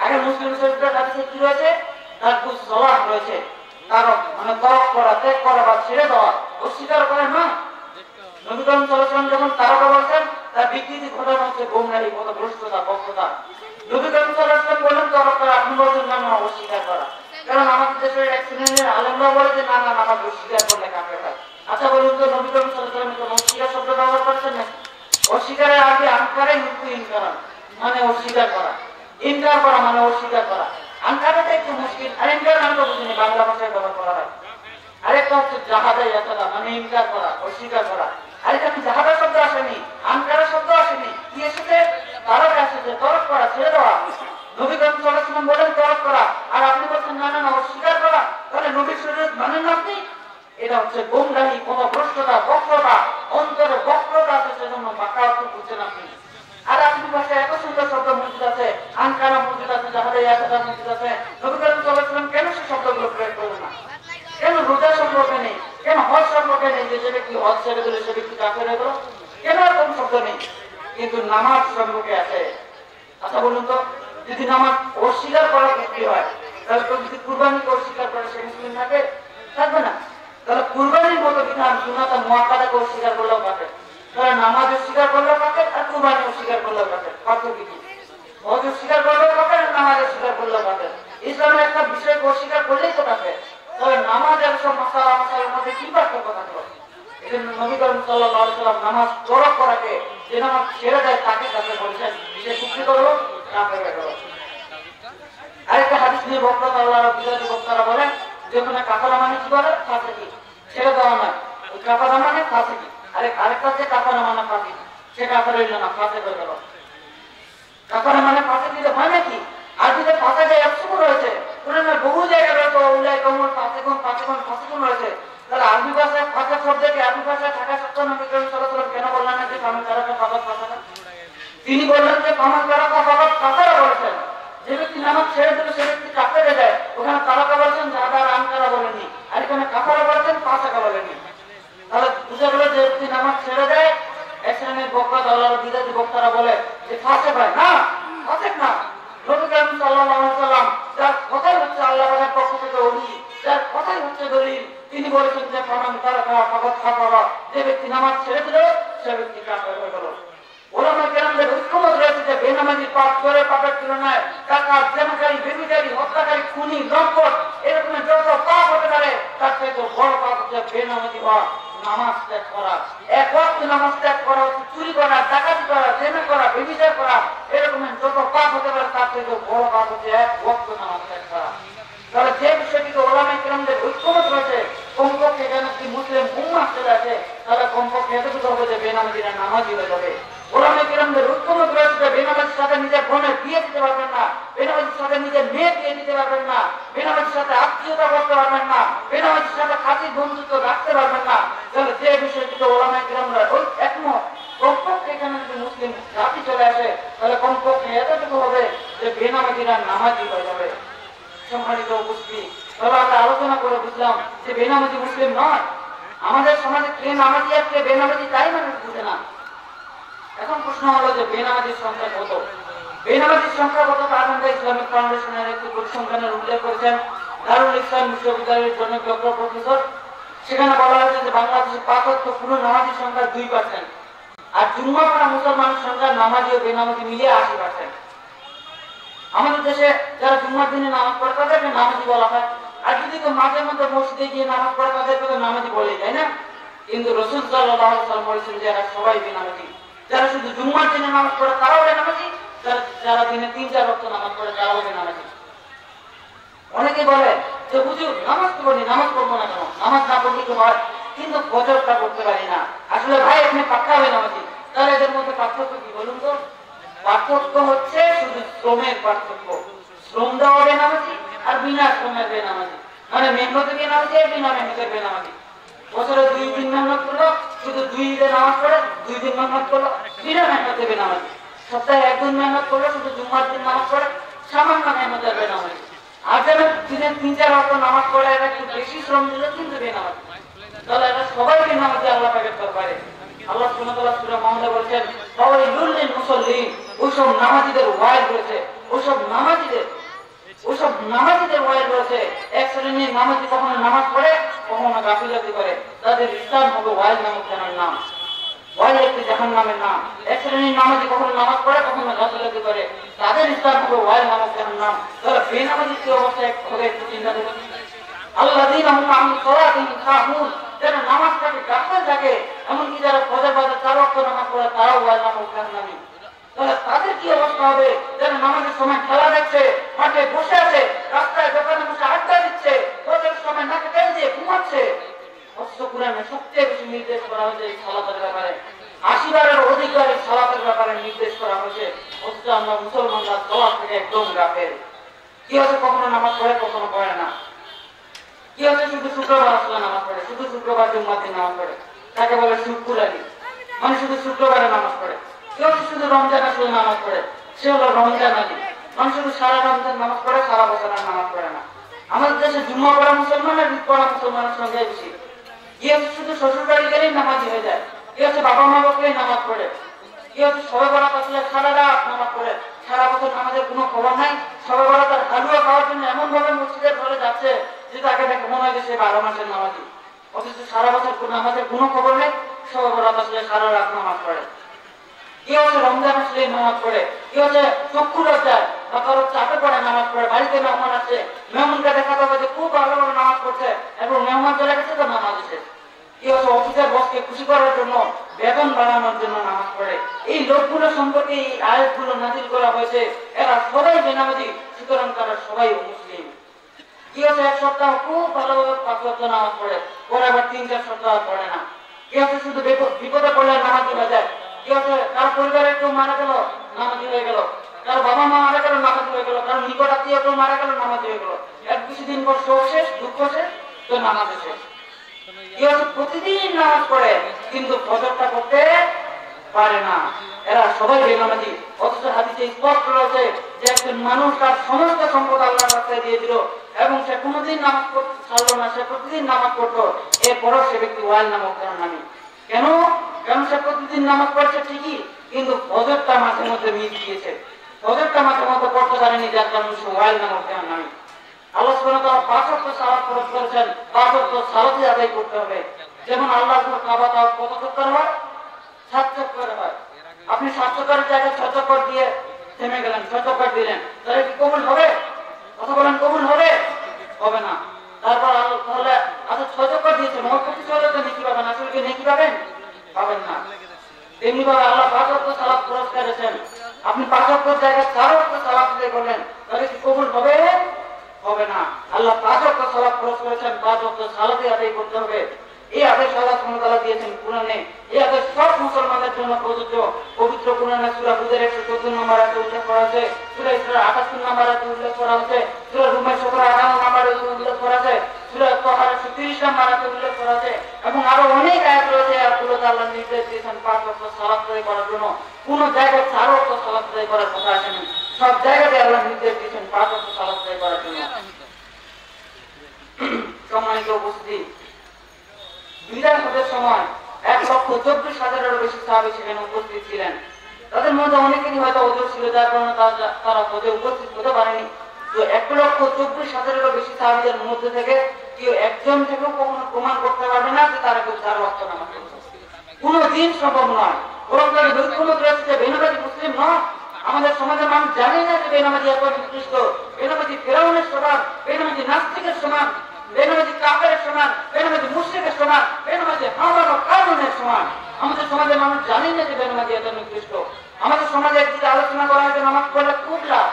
আগে মুসলিম শরীফের কাছে কি রয়েছে? তার কুছ সালাত রয়েছে, তার মানে তরক করা, ত্যাগ করা বা ছেড়ে দেওয়া, অস্বীকার করেন না। নবী করিম সাল্লাল্লাহু আলাইহি ওয়াসাল্লাম যখন তারকা বলছেন, তার বিকৃতি ঘটানো হচ্ছে গোমরাহি, পথভ্রষ্টতা, বক্রতা। নবী করিম সাল্লাল্লাহু আলাইহি ওয়াসাল্লাম বলেন তরক করা, আপনি বলছেন না না অস্বীকার করা। কারণ আমাদের দেশের এক শ্রেণীর আলেমরা বলে যে না না নামাজ অস্বীকার করলে কাফের হয়। আচ্ছা বলুন তো, নবী করিম সাল্লাল্লাহু আলাইহি ওয়াসাল্লাম অস্বীকার শব্দ ব্যবহার করছেন না? অস্বীকারের আগে আনকারে মৃত্যু ইনকার মানে অস্বীকার করা, ইনকার করা মানে অস্বীকার করা। আনকারটা একটু মুশকিল, আর ইনকার আমি তো বুঝিনি, বাংলা ভাষায় ব্যবহার করা হয়। আরেকটা হচ্ছে জাহাদা ইয়াতাদা মানে ইনকার করা, অস্বীকার করা। আরেকটা জাহাদা শব্দ আসেনি, আনকারা শব্দ আসেনি, কি এসেছে? তারকা এসেছে, তরক করা, ছেড়ে দেওয়া। নবী করিম সাল্লাল্লাহু আলাইহি ওয়াসাল্লাম বলেন তরক করা, আর আপনি বলছেন না না না অস্বীকার করা। তাহলে নবীর শরীয়ত মানেন না আপনি? এটা হচ্ছে গোমরাহি, পথভ্রষ্টতা, বক্রতা, অন্তরে বক্রতা আছে, সেজন্য বাঁকা অর্থ বুঝছেন আপনি। আর আপনি ভাষায় এত সুন্দর শব্দ মজুদ আছে, আনকারা মজুদ আছে, জাহাদা ইয়াতাদা মজুদ আছে, নবী করিম সাল্লাল্লাহু আলাইহি ওয়াসাল্লাম কেন সেই শব্দগুলো প্রয়োগ করবেন না? কেন রোজা সম্পর্কে নেই? কেন হজ সম্পর্কে নেই যে ব্যক্তি হজ ছেড়ে দিলে সে ব্যক্তি কাফের হয়ে গেল? কেন এরকম শব্দ নেই? কিন্তু নামাজ সম্পর্কে আছে। আচ্ছা বলুন তো, যদি নামাজ অস্বীকার করা কুফরি হয়, তাহলে তো যদি কুরবানিকে অস্বীকার করে সে মুসলিম থাকবে না। তাহলে কুরবানির মতো বিধান সুন্নাত মুআক্কাদাকে অস্বীকার করলেও কাফের। তাহলে নামাজ অস্বীকার করলেও কাফের, আর কুরবানি অস্বীকার করলেও কাফের। পার্থক্য কি? হজ অস্বীকার করলেও কাফের, নামাজ অস্বীকার করলেও কাফের। ইসলামের একটা বিষয়কে অস্বীকার করলেই তো কাফের। তবে নামাজ আর সব মাসালার মধ্যে কি পার্থক্য থাকলো? এজন্য নবী করিম সাল্লাল্লাহু আলাইহি ওয়াসাল্লাম নামাজ তরক করাকে, যে নামাজ ছেড়ে দেয় তাকে কাফের বলেছেন, সে কুফরি করলো, কাফের হয়ে গেল। আরেকটা হাদিস নিয়ে বক্তা আল্লাহর বিরোধী বক্তারা বলেন যেখানে কাফারা মানে কি করে? ফাসিকি, ছেড়ে দেওয়া নয়, ওই কাফারা মানে ফাসিকি। আরেকটা হচ্ছে কাফারা মানে ফাসিক, সে কাফের হইল না, ফাসিক হয়ে গেল। কাফারা মানে ফাসিক দিতে হয় নাকি? আরবিতে ফাসিকে একশো রয়েছে, কোরআনের বহু জায়গায় রয়েছে উলাই কমল ফাসিকুন ফাসিকুন ফাসিকুন রয়েছে। তাহলে আরবি ভাষায় ফাসিক শব্দকে আরবি ভাষায় থাকা সত্ত্বেও নবী করিম সাল্লাল্লাহু আলাইহি ওয়াসাল্লাম কেন বললেন না যে ফামান তারাকা ফাকাদ ফাসাকা? তিনি বললেন যে ফামান তারাকা ফাকাদ কাফারা বলেছেন, যে ব্যক্তি নামাজ ছেড়ে দিল সে ব্যক্তি কাফের হয়ে যায়। ওখানে তারাকা বলেছেন, জাহাদা আর আনকারা বলেননি, আর এখানে কাফারা বলেছেন, ফাসাকা বলেননি। তাহলে বুঝা গেল যে ব্যক্তি নামাজ ছেড়ে দেয়, এক শ্রেণীর বক্তা আল্লাহর বিরোধী বক্তারা বলে যে ফাসিক হয় না, ফাসিক না। নবী করিম সাল্লাল্লাহু আলাইহি ওয়াসাল্লাম যার কথাই হচ্ছে আল্লাহর পক্ষ থেকে ওহী, যার কথাই হচ্ছে দলিল, তিনি বলেছেন যে ফামান তারাকা ফাকাদ কাফারা, যে ব্যক্তি নামাজ ছেড়ে দিল সে ব্যক্তি কাফের হয়ে গেল। ওলামায়ে কেরামদের ঐক্যমত রয়েছে যে বেনামাজি পাপ করে পাপের তুলনায় ডাকাত, জেনাকারী, ব্যভিচারী, হত্যাকারী, খুনি, লম্পট এরকম যত পাপ হতে পারে তার থেকে বড় পাপ হচ্ছে বেনামাজি হওয়া, নামাজ ত্যাগ করা। এক ওয়াক্ত নামাজ ত্যাগ করা হচ্ছে চুরি করা, ডাকাতি করা, জেনা করা, ব্যভিচার করা, এরকম যত পাপ হতে পারে তার থেকে বড় পাপ হচ্ছে এক ওয়াক্ত নামাজ ত্যাগ করা। তাহলে যে বিষয়টিকে ওলামায়ে কেরামদের ঐক্যমত রয়েছে, কমপক্ষে কমপক্ষে এখানে যদি মুসলিম উম্মাহ চলে আসে তাহলে কমপক্ষে এতটুকু হবে যে বেনামাজিরা নামাজি হয়ে যাবে। ওলামা কিরামদের ঐক্যমত রয়েছে যে বেনামাজির সাথে নিজের বোনের বিয়ে দিতে পারবেন না, বেনামাজির সাথে নিজের মেয়ে বিয়ে দিতে পারবেন না, বেনামাজির সাথে আত্মীয়তা করতে পারবেন না, বেনামাজির সাথে খাতির বন্ধুত্ব রাখতে পারবেন না। তাহলে যে বিষয়টিতে ওলামা কিরামরা ওই একমত, কমপক্ষে এখানে যদি মুসলিম জাতি চলে আসে তাহলে কমপক্ষে এতটুকু হবে যে বেনামাজিরা নামাজি হয়ে যাবে। সম্মানিত উপস্থিতি, তাহলে আমরা আলোচনা করে বুঝলাম যে বেনামাজি মুসলিম নয়। আমাদের সমাজে কে নামাজি আর কে বেনামাজি তাই মানুষ বুঝে না। এখন প্রশ্ন হলো যে বেনামাজির সংখ্যা কত? বেনামাজির সংখ্যা কত তা আমরা ইসলামিক ফাউন্ডেশনের একটি পরিসংখ্যানের উল্লেখ করেছেন দারুল ইসলাম বিশ্ববিদ্যালয়ের জন্য ডক্টর প্রফেসর। সেখানে বলা হয়েছে যে বাংলাদেশের ৫ পুরো নামাজির সংখ্যা 2%, আর জুম্মা পড়া মুসলমানের সংখ্যা নামাজি ও বেনামাজি মিলিয়ে 80%। আমাদের দেশে যারা জুম্মার দিনে নামাজ পড়ে তাদেরকে নামাজি বলা হয়, আর যদি কেউ মাঝে মধ্যে মসজিদে গিয়ে নামাজ পড়ে তাদেরকে তো নামাজি বলে, তাই না? কিন্তু রাসূল সাল্লাল্লাহু আলাইহি ওয়াসাল্লাম বলেছেন যে এরা সবাই বেনামাজি। যারা শুধু জুম্মার দিনে নামাজ পড়ে তারাও বেনামাজি, যারা দিনে ৩-৪ ওয়াক্ত নামাজ পড়ে তারাও বেনামাজি। অনেকে বলে যে হুজুর নামাজ পড়ি, নামাজ পড়বো না কেন, নামাজ না পড়লে কি হয়, কিন্তু ফজরটা পড়তে পারি না। আসলে ভাই আপনি পাক্কা বেনামাজি। তাহলে এদের মধ্যে পার্থক্য কি বলুন তো? পার্থক্য হচ্ছে শুধু শ্রমের পার্থক্য। শ্রম দেওয়া বেনামাজি আর বিনা শ্রমের বেনামাজি, মানে মেহনতে বেনামাজি আর বিনা মেহনতের বেনামাজি। বছরে 2 দিন মেহনত করলো, শুধু 2 ঈদে নামাজ পড়ে, 2 দিন মেহনত করলো, বিনা মেহনতে বেনামাজি। সপ্তাহে 1 দিন মেহনত করলো, শুধু জুম্মার দিন নামাজ পড়ে, সামান্য মেহনতের বেনামাজি। আর যারা দিনে 3-4 ওয়াক্ত নামাজ পড়ে এরা একটু বেশি শ্রম দিল কিন্তু বেনামাজি। তাহলে এরা সবাই বেনামাজি আল্লাহ পাকের দরবারে। আল্লাহ সুবহানাহু ওয়া তাআলা সূরা মাউদে বলেছেন ফাওয়াইলুল লিল মুসাল্লিন, ওইসব নামাজীদের ওয়াইল রয়েছে, ওইসব নামাজীদের ওয়াইল রয়েছে। এক শ্রেণীর নামাজী কখনো নামাজ পড়ে কখনো গাফিলতি করে, তাদের স্থান হবে ওয়াইল নামক জাহান্নাম। ওয়াইল একটি জাহান্নামের নাম। এক শ্রেণীর নামাজী কখনো নামাজ পড়ে কখনো গাফিলতি করে, তাদের স্থান হবে ওয়াইল নামক জাহান্নাম। তাহলে বেনামাজি কি অবস্থায় হবে একটু চিন্তা করুন। আল্লাযীনা হুম আন সালাতিহিম সাহুন, যারা নামাজটাকে গাফিল থাকে, এমনকি যারা ফজর বাদে 4 ওয়াক্ত নামাজ পড়ে তারাও ওয়াইল নামক জাহান্নামী। তাহলে তাদের কি অবস্থা হবে? যারা নামাজের সময় খেলা দেখছে, মাঠে বসে আছে, রাস্তায় দোকানে বসে আড্ডা দিচ্ছে, ফজরের সময় নাকে তেল দিয়ে ঘুমাচ্ছে। অথচ কুরআনে সবচেয়ে বেশি নির্দেশ করা হয়েছে এই সালাতের ব্যাপারে, 80 বারের অধিকার এই সালাতের ব্যাপারে নির্দেশ করা হয়েছে। অথচ আমরা মুসলমানরা সালাত থেকে একদম গাফেল। কি হচ্ছে কখনো নামাজ পড়ে কখনো পড়ে না। কি হচ্ছে শুধু শুক্রবার আসলে নামাজ পড়ে, শুধু শুক্রবার জুম্মার দিন নামাজ পড়ে, তাকে বলে শুক্রবারী, মানে শুধু শুক্রবারে নামাজ পড়ে। কেউ শুধু রমজান আসলে নামাজ পড়ে, সে হলো রমজান আলী, মানে শুধু সারা রমজান নামাজ পড়ে, সারা বছর আর নামাজ পড়ে না। আমাদের দেশে জুম্মা পড়া মুসলমান আর ঈদ পড়া মুসলমানের সঙ্গে বেশি। কি হচ্ছে শুধু শ্বশুর বাড়ি গেলেই নামাজি হয়ে যায়, কি হচ্ছে বাবা মা বাবাকেই নামাজ পড়ে, কি হচ্ছে সবে বরাত আসলে সারা রাত নামাজ পড়ে, সারা বছর নামাজের কোনো খবর নাই। সবে বরাত আর হালুয়া খাওয়ার জন্য এমন ভাবে মসজিদের ঘরে যাচ্ছে যে তাকে দেখে মনে হয় যে সে 12 মাসের নামাজি, অথচ সারা বছর নামাজের কোনো খবর নেই। সবে বরাত আসলে সারা রাত নামাজ পড়ে। কি হচ্ছে রমজান আসলে নামাজ পড়ে, কি হচ্ছে চক্ষু লজ্জায় বা কারো চাপে পড়ে নামাজ পড়ে। বাড়িতে মেহমান আসছে, মেহমানকে দেখাতে হবে যে খুব ভালোভাবে নামাজ পড়ছে, এবং মেহমান চলে গেছে তো নামাজ এসে। কি হচ্ছে অফিসের বসকে খুশি করার জন্য, বেতন বাড়ানোর জন্য নামাজ পড়ে। এই লোকগুলো সম্পর্কে এই আয়াতগুলো নাযিল করা হয়েছে। এরা সবাই বেনামাজি, সুতরাং তারা সবাই মুসলিম। কি হচ্ছে 1 সপ্তাহ খুব ভালোভাবে 5 ওয়াক্ত নামাজ পড়ে, পরে আবার 3-4 সপ্তাহ পড়ে না। কি হচ্ছে শুধু বিপদে পড়লে নামাজি হয়ে যায়। কি হচ্ছে তার পরিবারের কেউ মারা গেল, নামাজি হয়ে গেল, তার বাবা মা মারা গেল, নামাজি হয়ে গেল, তার নিকট আত্মীয় কেউ মারা গেল, নামাজি হয়ে গেল। এক কিছুদিন পর শোক শেষ, দুঃখ শেষ, তো নামাজ শেষ। কি হচ্ছে প্রতিদিন নামাজ পড়ে কিন্তু ফজরটা পড়তে পারে না। এরা সবাই বেনামাজি। অথচ হাদিসে স্পষ্ট রয়েছে যে একজন মানুষ তার সমস্ত সম্পদ আল্লাহর রাস্তায় দিয়ে দিল এবং সে কোনোদিন নামাজ পড়তে ছাড়লো না, সে প্রতিদিন নামাজ পড়তো, এরপরও সে ব্যক্তি ওয়াইল নামক জাহান্নামী। কেন? কারণ সে প্রতিদিন নামাজ পড়ছে ঠিকই, কিন্তু ফজরটা মাঝে মধ্যে মিস দিয়েছে, ফজরটা মাঝে মধ্যে পড়তে পারেনি, যার কারণে সে ওয়াইল নামক জাহান্নামী। আল্লাহ সুবহানাহু ওয়া তাআলা 5 ওয়াক্ত সালাত ফরজ করেছেন, 5 ওয়াক্ত সালাতই আদায় করতে হবে। যেমন আল্লাহর ঘর কাবা তাও কত চক্কর হয়? 7 চক্কর হয়। আপনি 7 চক্করের জায়গায় 6 চক্কর দিয়ে থেমে গেলেন, 6 চক্কর দিলেন, তাহলে কি কবুল হবে? কথা বলেন, কবুল হবে? হবে না। তারপর আল্লাহ তাহলে আচ্ছা 6 চক্কর দিয়েছেন, মোট প্রতি চলে নেকি পাবেন, আসলে কি নেকি পাবেন? পাবেন না। তেমনি ভাবে আল্লাহ 5 ওয়াক্ত সালাত ফরজ করেছেন, আপনি 5 ওয়াক্তের জায়গায় 4 ওয়াক্ত সালাত আদায় করলেন, তাহলে কি কবুল হবে? হবে না। আল্লাহ আল্লাহ 5 ওয়াক্ত সালাত ফরজ করেছেন, 5 ওয়াক্ত সালাতই আদায় করতে হবে। এই আদেশ আল্লাহ সুবহানাহু ওয়া তাআলা দিয়েছেন কুরআনে। এই আদেশ সব মুসলমানদের জন্য প্রযোজ্য। পবিত্র কুরআনে সূরা হুদের 114 নম্বর আয়াতে উল্লেখ করা আছে, সূরা ইসরার 88 নম্বর আয়াতে উল্লেখ করা আছে, সূরা রুমের 58 নম্বর আয়াতে উল্লেখ করা আছে, সূরা তাহার 30 নম্বর আয়াতে উল্লেখ করা আছে এবং আরো অনেক আয়াত রয়েছে। আয়াতগুলোতে আল্লাহ নির্দেশ দিয়েছেন 5 ওয়াক্ত সালাত আদায় করার জন্য। কোন জায়গায় 4 ওয়াক্ত সালাত আদায় করার কথা আসেনি, সব জায়গাতে আল্লাহ নির্দেশ দিয়েছেন 5 ওয়াক্ত সালাত আদায় করার জন্য। সম্মানিত উপস্থিতি, বিদায় হজের সময় 1,24,000-এরও বেশি সাহাবী সেখানে উপস্থিত ছিলেন। তাদের মধ্যে অনেকেরই হয়তো ওজর ছিল, যার কারণে তারা হজে উপস্থিত হতে পারেনি। তো 1,24,000-এরও বেশি সাহাবীদের মধ্যে থেকে কেউ একজন থেকেও কখনো প্রমাণ করতে পারবে না যে তারা কেউ 4 ওয়াক্ত নামাজ পড়েছে। কোনদিন সম্ভব নয়। বরং তাদের বৈধমত রয়েছে যে বেনামাজি মুসলিম নয়। আমাদের সমাজের মানুষ জানে না যে বেনামাজি এত নিকৃষ্ট, বেনামাজি ফেরাউনের সমান, বেনামাজি নাস্তিকের সমান, বেনামাজি কাফেরের সমান, বেনামাজি মুশরিকের সমান, বেনামাজি হামান ও কারুনের সমান। আমাদের সমাজের মানুষ জানে না যে বেনামাজি এত নিকৃষ্ট। আমাদের সমাজে একদিকে আলোচনা করা হয় যে নামাজ পড়লে খুব লাভ,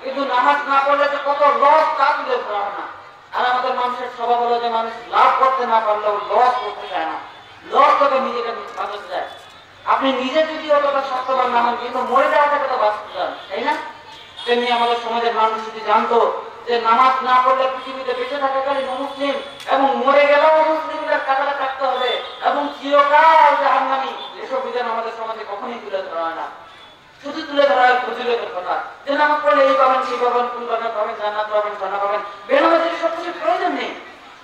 কিন্তু নামাজ না পড়লে যে কত লস তা তুলে ধরা হয় না। আর আমাদের মানুষের স্বভাব হলো যে মানুষ লাভ করতে না পারলেও লস করতে চায় না, লস করে নিজেকে বাঁচাতে চায়। আপনি নিজে যদি অতটা স্বাস্থ্যবান না হন, কিন্তু মরে যাওয়া থেকে তো বাঁচতে চান, তাই না? তেমনি আমাদের সমাজের মানুষ যদি জানতো যে নামাজ না পড়লে পৃথিবীতে বেঁচে থাকাকালীন মুসলিম এবং মরে গেলেও মুসলিমদের কাতারে থাকতে হবে এবং চিরকাল জাহান্নামী, এসব বিধান আমাদের সমাজে কখনোই তুলে ধরা হয় না। শুধু তুলে ধরা হয় ফজিলতের কথা, যে নামাজ পড়লে এই পাবেন, সেই পাবেন, ফুল পাবেন, পাবেন জান্নাত পাবেন, জান্নাত পাবেন। বেনামাজির সবকিছু প্রয়োজন নেই।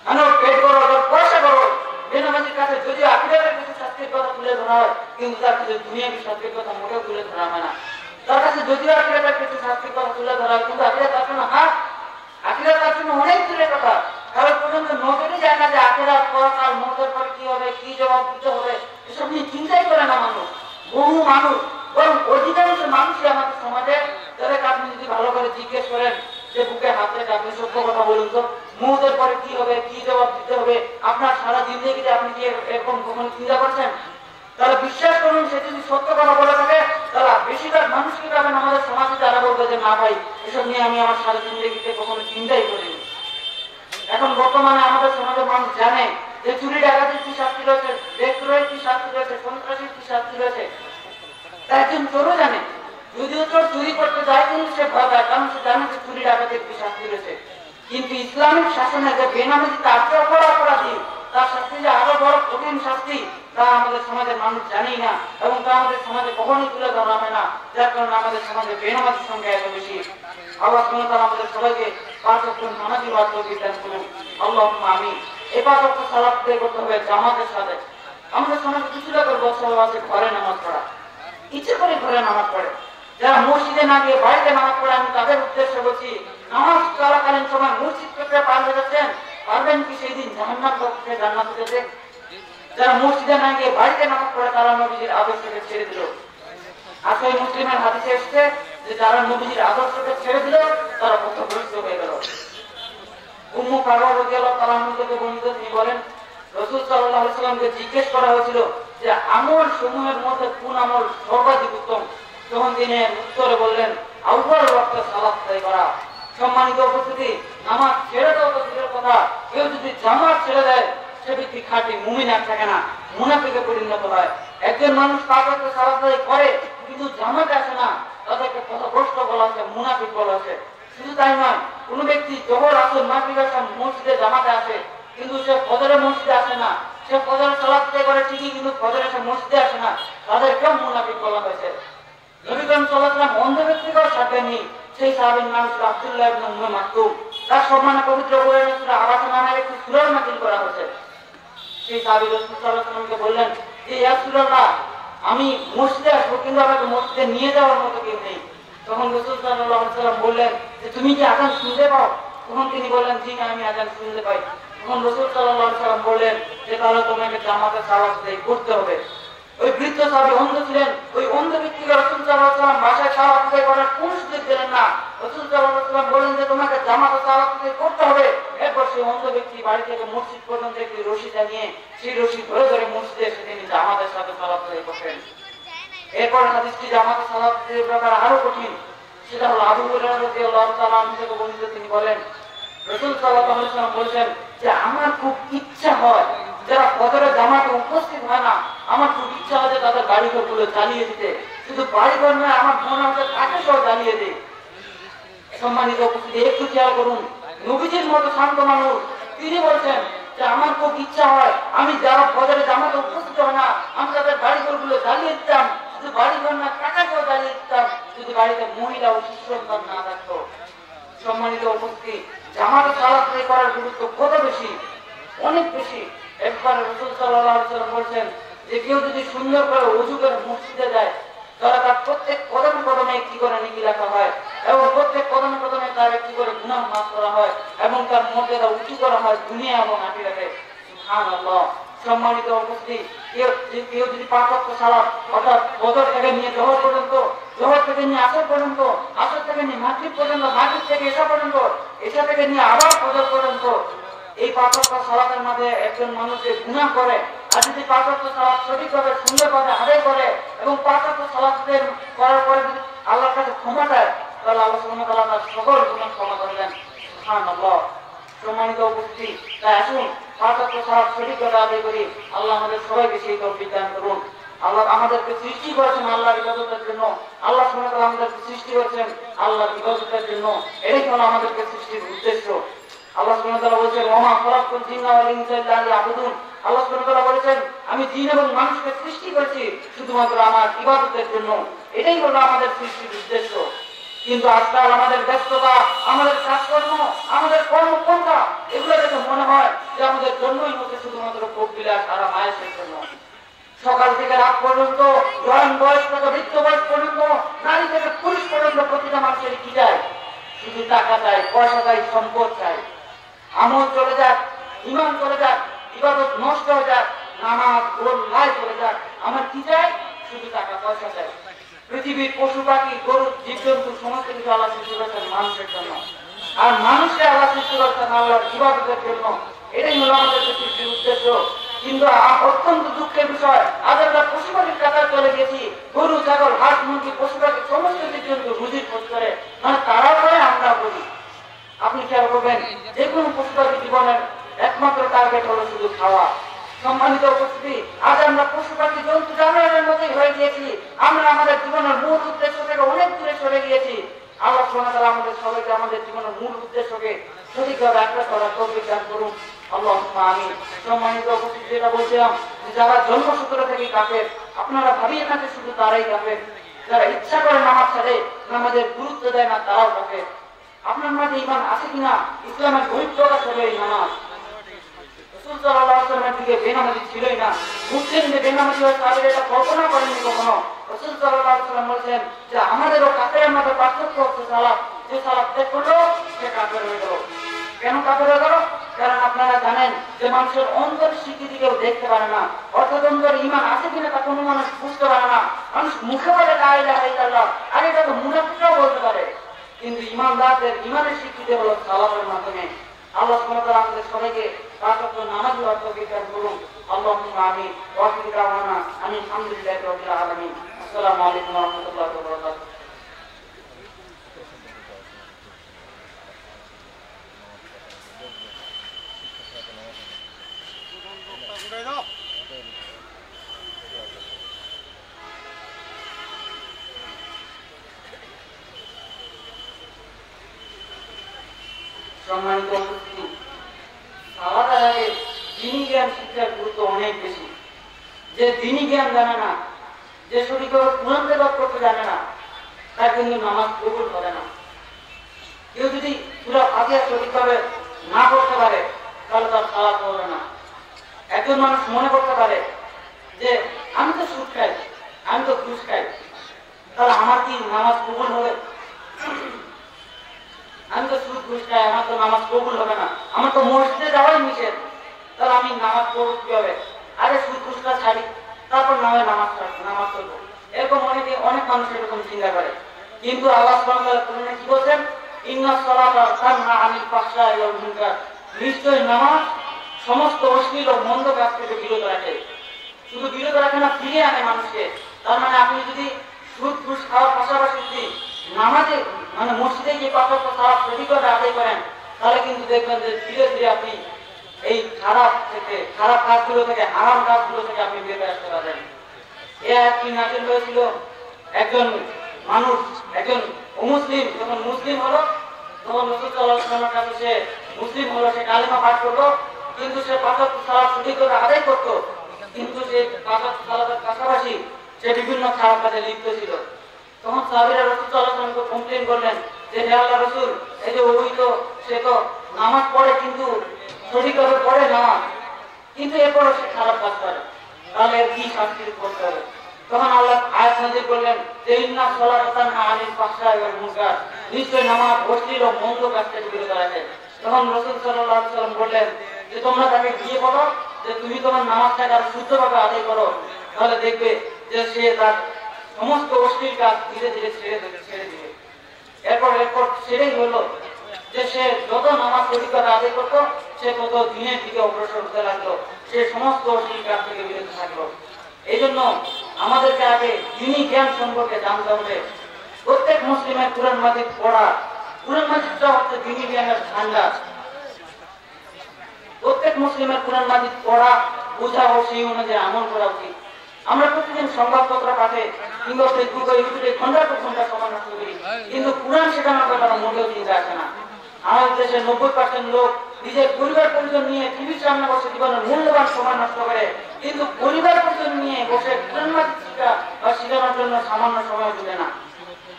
মানুষ পেট বড়, পয়সা বড়। বেনামাজির কাছে যদিও আখিরাতের কিছু শাস্তির কথা তুলে ধরা হয়, কিন্তু তার কাছে দুনিয়াবী শাস্তির কথা মোটেও তুলে ধরা হয় না। তার কাছে যদিও আখিরাতের কিছু শাস্তির কথা তুলে ধরা হয়, কিন্তু আখিরাত তার জন্য হাত, আখিরাত তার জন্য অনেক দূরের কথা। কারণ পর্যন্ত নজরই যায় না যে আখিরাত, পরকাল, মরদের পরে কি হবে, কি জবাব দিতে হবে, এসব নিয়ে চিন্তাই করে না মানুষ। বহু মানুষ, বরং অধিকাংশ মানুষই আমাদের সমাজে, যাদেরকে আপনি যদি ভালো করে জিজ্ঞেস করেন যে বুকে হাত রেখে আপনি সত্য কথা বলুন তো, মৌতের পরে কি হবে, কি জবাব দিতে হবে, আপনার সারা জিন্দেগিতে আপনি কি এরকম কখনো চিন্তা করছেন? তাহলে বিশ্বাস করুন, সে যদি সত্য কথা বলে থাকে, তাহলে বেশিরভাগ মানুষকে পাবেন আমাদের সমাজে যারা বলবে যে না ভাই, এসব নিয়ে আমি আমার সারা জিন্দেগিতে কখনো চিন্তাই করিনি। এখন বর্তমানে আমাদের সমাজের মানুষ জানে যে চুরি ডাকাতির কি শাস্তি রয়েছে, দেশদ্রোহের কি শাস্তি রয়েছে, সন্ত্রাসীর কি শাস্তি রয়েছে। তা একজন চোরও জানে, যদিও চোর চুরি করতে যায় কিন্তু সে ভয় পায়, কারণ সে জানে যে চুরি ডাকাতির কি শাস্তি রয়েছে। কিন্তু ইসলামিক শাসনে যে বেনামাজি তার চেয়ে অপরাধী, তার শাস্তি যে আরো বড় কঠিন শাস্তি, তা আমাদের সমাজের মানুষ জানেই না এবং তা আমাদের সমাজে কখনোই তুলে ধরা হয় না, যার কারণে আমাদের সমাজে বেনামাজির সংখ্যা এত বেশি। আল্লাহ সুবহানাহু ওয়া তাআলা আমাদের সবাইকে 5 ওয়াক্ত নামাজি হওয়ার তৌফিক দান করুন। আল্লাহুম্মা আমিন। এই 5 ওয়াক্ত সালাত আদায় করতে হবে জামাতের সাথে। আমাদের সমাজে কিছু লোকের বছর আছে ঘরে নামাজ পড়া, ইচ্ছে করে ঘরে নামাজ পড়ে। যারা মসজিদে না গিয়ে বাড়িতে নামাজ পড়ে, আমি তাদের উদ্দেশ্যে বলছি, নামাজ চলাকালীন সময় মসজিদ থেকে পার হয়ে যাচ্ছেন, পারবেন কি সেই দিন জাহান্নাম থেকে জান্নাতে যেতে? যারা মসজিদে না গিয়ে বাড়িতে নামাজ পড়ে, তারা নবীজির আদর্শকে ছেড়ে দিল। আর সেই মুসলিমের হাদিসে এসেছে যে যারা নবীজির আদর্শকে ছেড়ে দিল, তারা পথভ্রষ্ট হয়ে গেল। উম্মু কারওয়া রাদিয়াল্লাহু তাআলা আনহা থেকে বর্ণিত, তিনি বলেন, রাসূল সাল্লাল্লাহু আলাইহি ওয়াসাল্লামকে জিজ্ঞেস করা হয়েছিল যে আমল সমূহের মধ্যে কোন আমল সর্বাধিক উত্তম। তখন তিনি উত্তরে বললেন, আউয়াল ওয়াক্তে সালাত আদায় করা। সম্মানিত উপস্থিতি, নামাজ ছেড়ে দেওয়া তো দূরের কথা, কেউ যদি জামাত ছেড়ে দেয়, সে ব্যক্তি খাঁটি মুমিন আর থাকে না, মুনাফিকে পরিণত হয়। একজন মানুষ 5 ওয়াক্ত সালাত আদায় করে কিন্তু জামাতে আসে না, তাদেরকে পথভ্রষ্ট বলা হচ্ছে, মুনাফিক বলা হচ্ছে। শুধু তাই নয়, কোন ব্যক্তি জোহর, আসর, মাগরিব, এশা মসজিদে জামাতে আসে কিন্তু সে ফজরের মসজিদে আসে না, সে ফজরের সালাত আদায় করে ঠিকই কিন্তু ফজরের এসে মসজিদে আসে না, তাদেরকেও মুনাফিক বলা হয়েছে। নবী করিম সাল্লাল্লাহু আলাইহি ওয়াসাল্লাম অন্ধ ব্যক্তিকেও ছাড়বেননি। সেই সাহাবীর নাম ছিল আব্দুল্লাহ ইবনে উম্মে মাকতুম। তার সম্মানে পবিত্র কোরআনে সূরা আরাফ নামের একটি সূরা নাযিল করা হয়েছে। সেই সাহাবী রাসূল সাল্লাল্লাহু আলাইহি ওয়াসাল্লামকে বললেন যে ইয়া রাসূলুল্লাহ, আমি মসজিদে আসবো কিন্তু আমাকে মসজিদে নিয়ে যাওয়ার মতো কেউ নেই। তখন রাসূল সাল্লাল্লাহু আলাইহি ওয়াসাল্লাম বললেন যে তুমি কি আযান শুনতে পাও? তখন তিনি বললেন, জি না, আমি আযান শুনতে পাই। তখন রাসূল সাল্লাল্লাহু আলাইহি ওয়াসাল্লাম বললেন যে তাহলে তোমাকে জামাতে সালাত আদায় করতে হবে। ওই বৃদ্ধ সাহাবী অন্ধ ছিলেন, ওই অন্ধ ব্যক্তিকে রাসূল সাল্লাল্লাহু আলাইহি ওয়াসাল্লাম বাসায় সালাত আদায় করার কোন সুযোগ দিলেন না। রাসূল সাল্লাল্লাহু আলাইহি ওয়াসাল্লাম বললেন যে তোমাকে জামাতে সালাত আদায় করতে হবে। এরপর সেই অন্ধ ব্যক্তি বাড়ি থেকে মসজিদ পর্যন্ত একটি রশি টানিয়ে সেই রশি ধরে ধরে মসজিদে এসে তিনি জামাতের সাথে সালাত আদায় করতেন। এরপর হাদিসটি জামাতে সালাত আদায়ের ব্যাপারে আরো কঠিন। সেটা হলো আবু হুরায়রা রাদিয়াল্লাহু তাআলা আনহু থেকে বর্ণিত, তিনি বলেন রাসূল সাল্লাল্লাহু আলাইহি ওয়াসাল্লাম বলেছেন যে আমার খুব ইচ্ছা হয় যারা ফজরের জামাতে উপস্থিত হয় না, আমার খুব ইচ্ছা হয় যে তাদের বাড়িঘরগুলো জ্বালিয়ে দিতে। শুধু বাড়িঘর নয়, আমার মনে হয় তাকে সহ জ্বালিয়ে দিই। সম্মানিত উপস্থিতি, একটু খেয়াল করুন, নবীজির মতো শান্ত মানুষ তিনি বলছেন যে আমার খুব ইচ্ছা হয় আমি যারা ফজরের জামাতে উপস্থিত হয় না, আমি তাদের বাড়িঘরগুলো জ্বালিয়ে দিতাম। শুধু বাড়িঘর না, টাকাকেও জ্বালিয়ে দিতাম যদি বাড়িতে মহিলা ও শিশু সন্তান না থাকতো। সম্মানিত উপস্থিতি, জামাতে সালাত আদায় করার গুরুত্ব কত বেশি, অনেক বেশি। একবার রাসূল সাল্লাল্লাহু আলাইহি ওয়াসাল্লাম বলেছেন যে কেউ যদি সুন্দর করে ওযু করে মসজিদে যায়, তাহলে তার প্রত্যেক কদমে কদমে একটি করে নেকি লেখা হয় এবং প্রত্যেক কদমে কদমে তার একটি করে গুনাহ মাফ করা হয় এবং তার মর্যাদা উঁচু করা হয় দুনিয়া এবং আখিরাতে। সুবহানাল্লাহ। সম্মানিত উপস্থিতি, কেউ যদি 5 ওয়াক্ত সালাত অর্থাৎ ফজর থেকে নিয়ে জোহর পর্যন্ত, জোহর থেকে নিয়ে আসর পর্যন্ত, আসর থেকে নিয়ে মাগরিব পর্যন্ত, মাগরিব থেকে এশা পর্যন্ত, এশা থেকে নিয়ে আবার ফজর পর্যন্ত এই 5 ওয়াক্ত সালাতের মাঝে একজন মানুষ যে গুনাহ করে, আর যদি 5 ওয়াক্ত সালাত সঠিকভাবে সুন্দরভাবে আদায় করে এবং 5 ওয়াক্ত সালাত করার পরে যদি আল্লাহর কাছে ক্ষমা চায়, তাহলে আল্লাহ সুবহানাহু ওয়া তাআলা তার সকল গুনাহ ক্ষমা করে দেন। সুবহানাল্লাহ। সম্মানিত উপস্থিতি, তাই আসুন 5 ওয়াক্ত সালাত সঠিকভাবে আদায় করি। আল্লাহ আমাদের সবাইকে সেই তৌফিক দান করুন। আল্লাহ আমাদেরকে সৃষ্টি করেছেন আল্লাহর ইবাদতের জন্য। আল্লাহ সুবহানাহু ওয়া তাআলা আমাদেরকে সৃষ্টি করেছেন আল্লাহর ইবাদতের জন্য। এটাই হলো আমাদেরকে সৃষ্টির উদ্দেশ্য। আল্লাহ সুবহানাহু ওয়া তাআলা বলেছেন ওয়া মা খালাকতুল জিন্না ওয়াল ইনসা ইল্লা লিয়াবুদুন। আল্লাহ সুবহানাহু ওয়া তাআলা বলেছেন আমি জিন এবং মানুষকে সৃষ্টি করেছি শুধুমাত্র আমার ইবাদতের জন্য। এটাই হলো আমাদের সৃষ্টির উদ্দেশ্য। কিন্তু আজকাল আমাদের ব্যস্ততা, আমাদের কাজকর্ম, আমাদের কর্মপন্থা এগুলো দেখে মনে হয় যে আমাদের জন্যই হচ্ছে শুধুমাত্র ভোগবিলাস আর আয়েশের জন্য। সকাল থেকে রাত পর্যন্ত, জোয়ান বয়স থেকে বৃদ্ধ বয়স পর্যন্ত, নারী থেকে পুরুষ পর্যন্ত প্রতিটা মানুষের কি চায়? শুধু টাকা চাই, পয়সা চাই, সম্পদ চাই। আমল চলে যাক, ঈমান চলে যাক, ইবাদত নষ্ট হয়ে যাক, নামাজ গোল্লায় চলে যাক, আমার কি চাই? শুধু টাকা পয়সা চাই। পৃথিবীর পশু পাখি, গরু, জীবজন্তু সমস্ত কিছু আল্লাহ সৃষ্টি করেছেন মানুষের জন্য, আর মানুষকে আল্লাহ সৃষ্টি করেছেন আল্লাহর ইবাদতের জন্য। এটাই হলো আমাদের সৃষ্টির উদ্দেশ্য। কিন্তু অত্যন্ত দুঃখের বিষয়, আজ আমরা পশু পাখির কাতার চলে গেছি। গরু, ছাগল, হাঁস, মুরগি, পশু পাখি সমস্ত জীবজন্তু রুজির খোঁজ করে, মানে তারাও করে আমরাও করি। আপনি খেয়াল করবেন, যে কোনো পশু পাখি জীবনের একমাত্র টার্গেট হলো শুধু খাওয়া। সম্মানিত উপস্থিতি, আজ আমরা পশু পাখি জন্তু জানোয়ারের মতোই হয়ে গিয়েছি। আমরা আমাদের জীবনের মূল উদ্দেশ্য থেকে অনেক দূরে সরে গিয়েছি। আল্লাহ সুবহানাহু ওয়া তাআলা আমাদের সবাইকে আমাদের জীবনের মূল উদ্দেশ্যকে সঠিকভাবে আঁকড়ে ধরার তৌফিক দান করুন। আল্লাহুম্মা আমিন। সম্মানিত উপস্থিতি, যেটা বলছিলাম যে যারা জন্মসূত্র থেকে কাফের, আপনারা ভাবিয়ে না যে শুধু তারাই কাফের। যারা ইচ্ছা করে নামাজ ছাড়ে, নামাজের গুরুত্ব দেয় না, তারাও কাফের। আপনার মাঝে ঈমান আছে কিনা? ইসলামের বহিঃপ্রকাশ হলো এই নামাজ। রাসূল সাল্লাল্লাহু আলাইহি ওয়াসাল্লামের দিকে বেনামাজি ছিলই না। মুসলিম যে বেনামাজি হয় তাদের এটা কল্পনা করেনি কখনো। রাসূল সাল্লাল্লাহু আলাইহি ওয়াসাল্লাম বলেছেন যে আমাদেরও কাফেরের মধ্যে পার্থক্য হচ্ছে সালাত। যে সালাত ত্যাগ করলো সে কাফের হয়ে গেল। কেন কাফের হয়ে গেল? কারণ আপনারা জানেন যে মানুষের অন্তর স্বীকৃতি কেউ দেখতে পারে না, অর্থাৎ অন্তর ঈমান আছে কিনা তা কোনো মানুষ বুঝতে পারে না। মানুষ মুখে বলে লা ইলাহা ইল্লাল্লাহ, আর এটা তো মুনাফিকরাও বলতে পারে, কিন্তু ঈমানদারদের ঈমানের স্বীকৃতি হলো সালাতের মাধ্যমে। আল্লাহ সুবহানাহু ওয়া তাআলা আমাদের সবাইকে পাঁচ ওয়াক্ত নামাজ পড়ার তৌফিক দান করুন। আল্লাহুম্মা আমিন। ওয়া আখিরু দাওয়ানা আনিল হামদুলিল্লাহি রাব্বিল আলামিন। আসসালামু আলাইকুম ওয়া রাহমাতুল্লাহি ওয়া বারাকাতুহু। সম্মানিত উপস্থিতি, সালাতের আগে দ্বীনি জ্ঞান শিক্ষার গুরুত্ব অনেক বেশি। যে দ্বীনি জ্ঞান জানে না, যে সঠিকভাবে কুরআন তেলাওয়াত করতে জানে না, তার কিন্তু নামাজ কবুল হবে না। কেউ যদি সূরা ফাতিহা সঠিকভাবে না পড়তে পারে, তাহলে তার সালাত হবে না। একজন মানুষ মনে করতে পারে যে আমি তো সুদ খাই, আমি তো ঘুষ খাই, তাহলে আমার কি নামাজ কবুল হবে? আমি তো সুদ ঘুষ খাই, আমার তো নামাজ কবুল হবে না, আমার তো মসজিদে যাওয়াই নিষেধ, তাহলে আমি নামাজ পড়ব কি হবে? আরে সুদ ঘুষটা ছাড়ি, তারপর নামাজ পড়বো। এরকম অনেক মানুষ এরকম চিন্তা করে। কিন্তু আল্লাহ সুবহানাহু ওয়া তাআলা কোরআনে কি বলেছেন? ইন্নাস সালাতা তানহা আনিল ফাহশাই ওয়াল মুনকার। নিশ্চয় নামাজ সমস্ত অশ্লীল ও মন্দ কাজ থেকে বিরত রাখে। শুধু বিরত রাখে না, ফিরিয়ে আনে মানুষকে। তার মানে আপনি যদি সুদ ঘুষ খাওয়ার পাশাপাশি যদি নামাজে মানে মসজিদে গিয়ে পাঁচ ওয়াক্ত সালাত সঠিকভাবে আদায় করেন, তাহলে কিন্তু দেখবেন যে ধীরে ধীরে আপনি এই খারাপ কাজগুলো থেকে হারাম কাজগুলো থেকে আপনি বেরিয়ে আসতে পারবেন। এ একটি নাচের হয়েছিল একজন মানুষ, একজন অমুসলিম যখন মুসলিম হলো তখন রাসূল সাল্লাল্লাহু আলাইহি ওয়াসাল্লামের কাছে সে মুসলিম হলো, সে কালেমা পাঠ করলো, কিন্তু সে ৫ ওয়াক্ত সালাত সঠিকভাবে আদায় করতো, কিন্তু সে ৫ ওয়াক্ত সালাতের পাশাপাশি সে বিভিন্ন খারাপ কাজে লিপ্ত ছিল। তখন সাহাবীরা রাসূল সাল্লাল্লাহু আলাইহি ওয়াসাল্লামকে কমপ্লেইন করলেন যে হে আল্লাহর রাসূল, এই যে ওই তো সে তো নামাজ পড়ে কিন্তু সঠিকভাবে পড়ে না, কিন্তু এরপরও সে খারাপ কাজ করে, তাহলে এর কি শাস্তি করতে হবে? তখন আল্লাহ আয়াত নাযিল করলেন যে ইন্না সালাতা তানহা আনিল ফাহশাই ওয়াল মুনকার, নিশ্চয় নামাজ অশ্লীল ও মন্দ কাজ থেকে বিরত রাখে। তখন রাসূল সাল্লাল্লাহু আলাইহি ওয়াসাল্লাম বললেন যে তোমরা তাকে গিয়ে বলো যে তুমি তোমার নামাজটাকে আর শুদ্ধভাবে আদায় করো, তাহলে দেখবে যে সে তার সমস্ত অশ্লীল কাজ ধীরে ধীরে ছেড়ে দিবে। এরপর সেটাই হলো যে সে যত নামাজ সঠিকভাবে আদায় করতো সে তত দিনের দিকে অগ্রসর হতে লাগলো, সে সমস্ত অশ্লীল কাজ থেকে বিরত থাকলো। এই জন্য আমাদেরকে আগে দিনী জ্ঞান সম্পর্কে জানতে হবে। প্রত্যেক মুসলিমের কুরআন মাজিদ পড়া, কুরআন মাজিদটা হচ্ছে দিনী জ্ঞানের ভান্ডার। প্রত্যেক মুসলিমের কুরআন মাজিদ পড়া, বোঝা ও সেই অনুযায়ী আমল করা উচিত। আমরা প্রতিদিন সংবাদপত্র পাঠে কিংবা ফেসবুক ও ইউটিউবে ঘন্টার পর ঘন্টা সময় নষ্ট করি, কিন্তু কুরআন শেখানোর ব্যাপারে মোটেও চিন্তা আসে না। আমাদের দেশের ৯০% লোক নিজের পরিবার পরিজন নিয়ে টিভির সামনে বসে জীবনের মূল্যবান সময় নষ্ট করে, কিন্তু পরিবার পরিজন নিয়ে বসে কুরআন মাজিদ শিক্ষা বা শেখানোর জন্য সামান্য সময় দিবে না।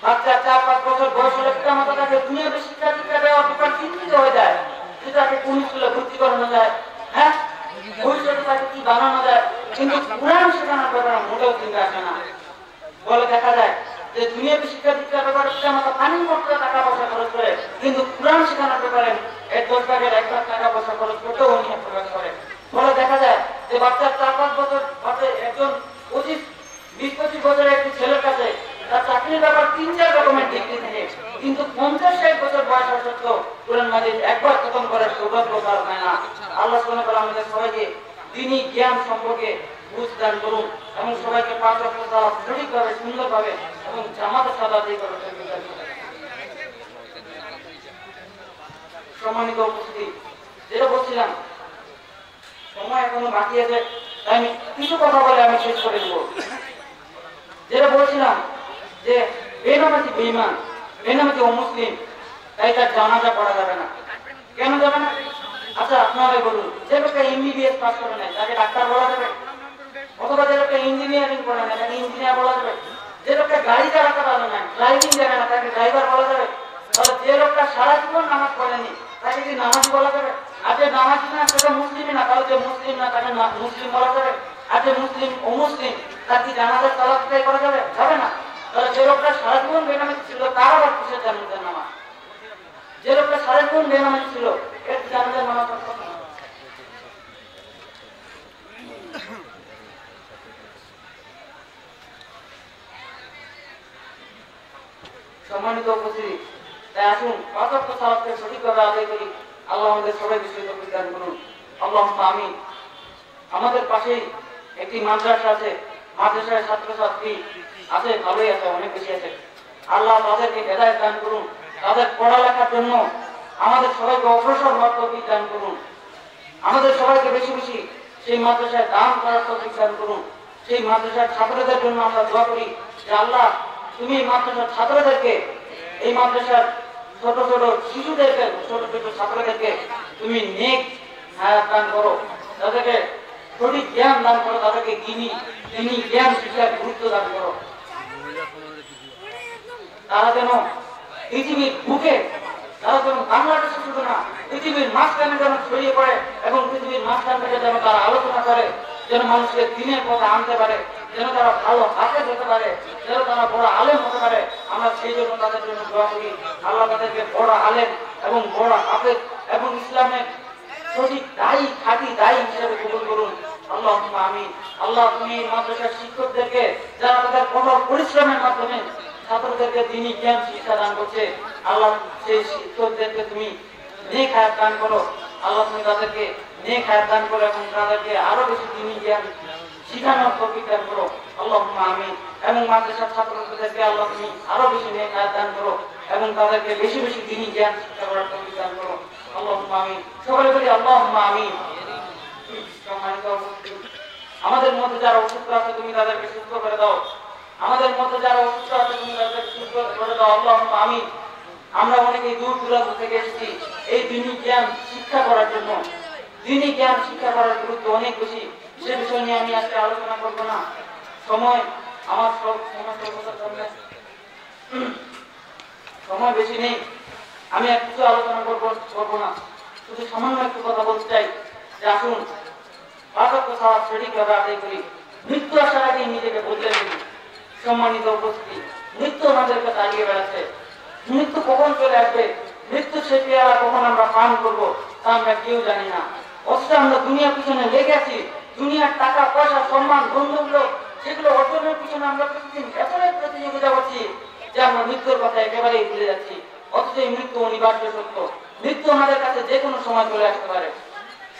বাচ্চা ৪-৫ বছর বয়স হলে পিতামাতা তাকে দুনিয়াতে শিক্ষা দেওয়ার ব্যাপার চিন্তিত হয়ে যায়, যে তাকে কোন স্কুলে ভর্তি করানো যায়, হ্যাঁ ভবিষ্যতে তাকে কি বানানো যায়, কিন্তু কুরআন শেখানোর ব্যাপারে মোটেও চিন্তা আসে না। বলে দেখা যায় যে দুনিয়াতে শিক্ষা দীক্ষার ব্যাপারে পিতামাতা পানি মতো টাকা পয়সা খরচ করে, কিন্তু কুরআন শেখানোর ব্যাপারে ১-১০ ভাগের ১ ভাগ টাকা পয়সা খরচ করতেও অনীহা প্রকাশ করে। বলে দেখা যায় যে বাচ্চার ৪-৫ বছর একজন ২০-২৫ বছরের একটি ছেলের কাছে তার চাকরির ব্যাপার ৩-৪ রকমের ডিগ্রি থাকে, কিন্তু ৫০-৬০ বছর বয়স সত্ত্বেও কুরআন মাজিদ একবার খতম করার সৌভাগ্য তার হয় না। আল্লাহ সুবহানাহু ওয়া তাআলা আমাদের সবাইকে দ্বীনি জ্ঞান সম্পর্কে বুঝ দান করুন এবং সবাইকে ৫ ওয়াক্ত সালাত সঠিকভাবে সুন্দরভাবে এবং জামাতের সাথে আদায় করার তৌফিক দান করুন। সম্মানিত উপস্থিতি, যেটা বলছিলাম সময় এখনো বাকি আছে, তাই আমি কিছু কথা বলে আমি শেষ করে দেব। যেটা বলছিলাম যে বেনামাজি বেঈমান, বেনামাজি অমুসলিম, তাই তার জানাজা পড়া যাবে না। কেন যাবে না? আচ্ছা আপনারাই বলুন, যে লোকটা MBBS পাস করে নেয় তাকে ডাক্তার বলা যাবে? অথবা যে লোকটা ইঞ্জিনিয়ারিং করে নেয় তাকে ইঞ্জিনিয়ার বলা যাবে? যে লোকটা গাড়ি চালাতে পারে না, ড্রাইভিং জানে না, তাকে ড্রাইভার বলা যাবে? তাহলে যে লোকটা সারা জীবন নামাজ পড়েনি তাকে কি নামাজি বলা যাবে? আর যে নামাজি না সেটা মুসলিমই না, তাহলে যে মুসলিম না তাকে মুসলিম বলা যাবে? আর যে মুসলিম অমুসলিম তার কি জানাজার সালাত আদায় করা যাবে? যাবে না। তাহলে যে লোকটা সারা জীবন বেনামাজি ছিল তার আবার কিসের জানাজার নামাজ? যে লোকটা সারা জীবন বেনামাজি ছিল এর জানাজার নামাজ হবে না। সম্মানিত উপস্থিতি, তাই আসুন ৫ ওয়াক্ত সালাতকে সঠিকভাবে আদায় করি। আল্লাহ আমাদের সবাইকে সেই তৌফিক দান করুন। আল্লাহুম্মা আমিন। আমাদের পাশেই একটি মাদ্রাসা আছে, মাদ্রাসার ছাত্রছাত্রী আছে, ভালোই আছে, অনেক বেশি আছে। আল্লাহ তাদেরকে হেদায়েত দান করুন, তাদের পড়ালেখার জন্য আমাদের সবাইকে অগ্রসর হওয়ার তৌফিক দান করুন। আমাদের সবাইকে বেশি বেশি সেই মাদ্রাসায় দান করার তৌফিক দান করুন। সেই মাদ্রাসার ছাত্রদের জন্য আমরা দোয়া করি যে আল্লাহ তুমি এই মাদ্রাসার ছাত্রদেরকে, এই মাদ্রাসার ছোট ছোট শিশুদেরকে, ছোট ছোট ছাত্রদেরকে তুমি নেক হায়াত দান করো, তাদেরকে সঠিক জ্ঞান দান করো, তাদেরকে দিনী জ্ঞান শিক্ষার গুরুত্ব দান করো। তারা যেন পৃথিবীর বুকে, তারা যেন বাংলাদেশে শুধু না পৃথিবীর মাঝখানে যেন ছড়িয়ে পড়ে এবং পৃথিবীর মাঝখান থেকে যেন তারা আলোচনা করে, যেন মানুষকে দিনের পথে আনতে পারে, যেন তারা ভালো হাফেজ হতে পারে, যেন তারা বড় আলেম হতে পারে। আমরা সেই জন্য তাদের জন্য দোয়া করি। আল্লাহ তাদেরকে বড় আলেম এবং বড় হাফেজ এবং ইসলামের সঠিক দায়ী, খাঁটি দায়ী হিসেবে কবুল করুন। আল্লাহুম্মা আমিন। আল্লাহ তুমি মাদ্রাসার শিক্ষকদেরকে যারা তাদের কঠোর পরিশ্রমের মাধ্যমে ছাত্রদেরকে দিনী জ্ঞান শিক্ষা দান করছে, আল্লাহ সেই শিক্ষকদেরকে তুমি নেক হায়াত দান করো। আল্লাহ তুমি তাদেরকে নেক হায়াত দান করো এবং তাদেরকে আরো বেশি দিনী জ্ঞান শিখানোর তৌফিক দান করো। আল্লাহুম্মা আমিন। এবং মাদ্রাসার ছাত্রদেরকে আল্লাহ তুমি আরো বেশি নেক হায়াত দান করো এবং তাদেরকে বেশি বেশি দিনী জ্ঞান শিক্ষা করার তৌফিক দান করো। আমিন। সকলে বলি আল্লাহুম্মা আমিন। সম্মানিত উপস্থিতি, আমাদের মধ্যে যারা অসুস্থ আছে তুমি তাদেরকে সুস্থ করে দাও। আমাদের মধ্যে যারা অসুস্থ আছে তুমি তাদেরকে সুস্থ করে দাও। আল্লাহুম্মা আমিন। আমরা অনেকেই দূর দূরান্ত থেকে এসেছি এই দিনই জ্ঞান শিক্ষা করার জন্য। দিনই জ্ঞান শিক্ষা করার গুরুত্ব অনেক বেশি। সে বিষয় নিয়ে আমি আজকে আলোচনা করবো না, সময় আমার সময় বেশি নেই। আমি আর কিছু আলোচনা করবো না, শুধু সামান্য একটু কথা বলতে চাই যে আসুন পাঁচক্য সালাত সঠিকভাবে আদায় করি, মৃত্যু আসার আগে নিজেকে বদলে দিই। সম্মানিত উপস্থিতি, মৃত্যু আমাদেরকে তাড়িয়ে বেড়াচ্ছে। মৃত্যু কখন চলে আসবে, মৃত্যু সে পেয়ালা কখন আমরা পান করবো তা আমরা কেউ জানি না। অথচ আমরা দুনিয়ার পিছনে লেগে আছি, দুনিয়ার টাকা পয়সা সম্মান বন্ধুগুলো সেগুলো অর্জনের পিছনে আমরা প্রতিদিন এতটাই প্রতিযোগিতা করছি যে আমরা মৃত্যুর কথা একেবারেই ভুলে যাচ্ছি। অথচ এই মৃত্যু অনিবার্য সত্য, মৃত্যু আমাদের কাছে যে কোনো সময় চলে আসতে পারে।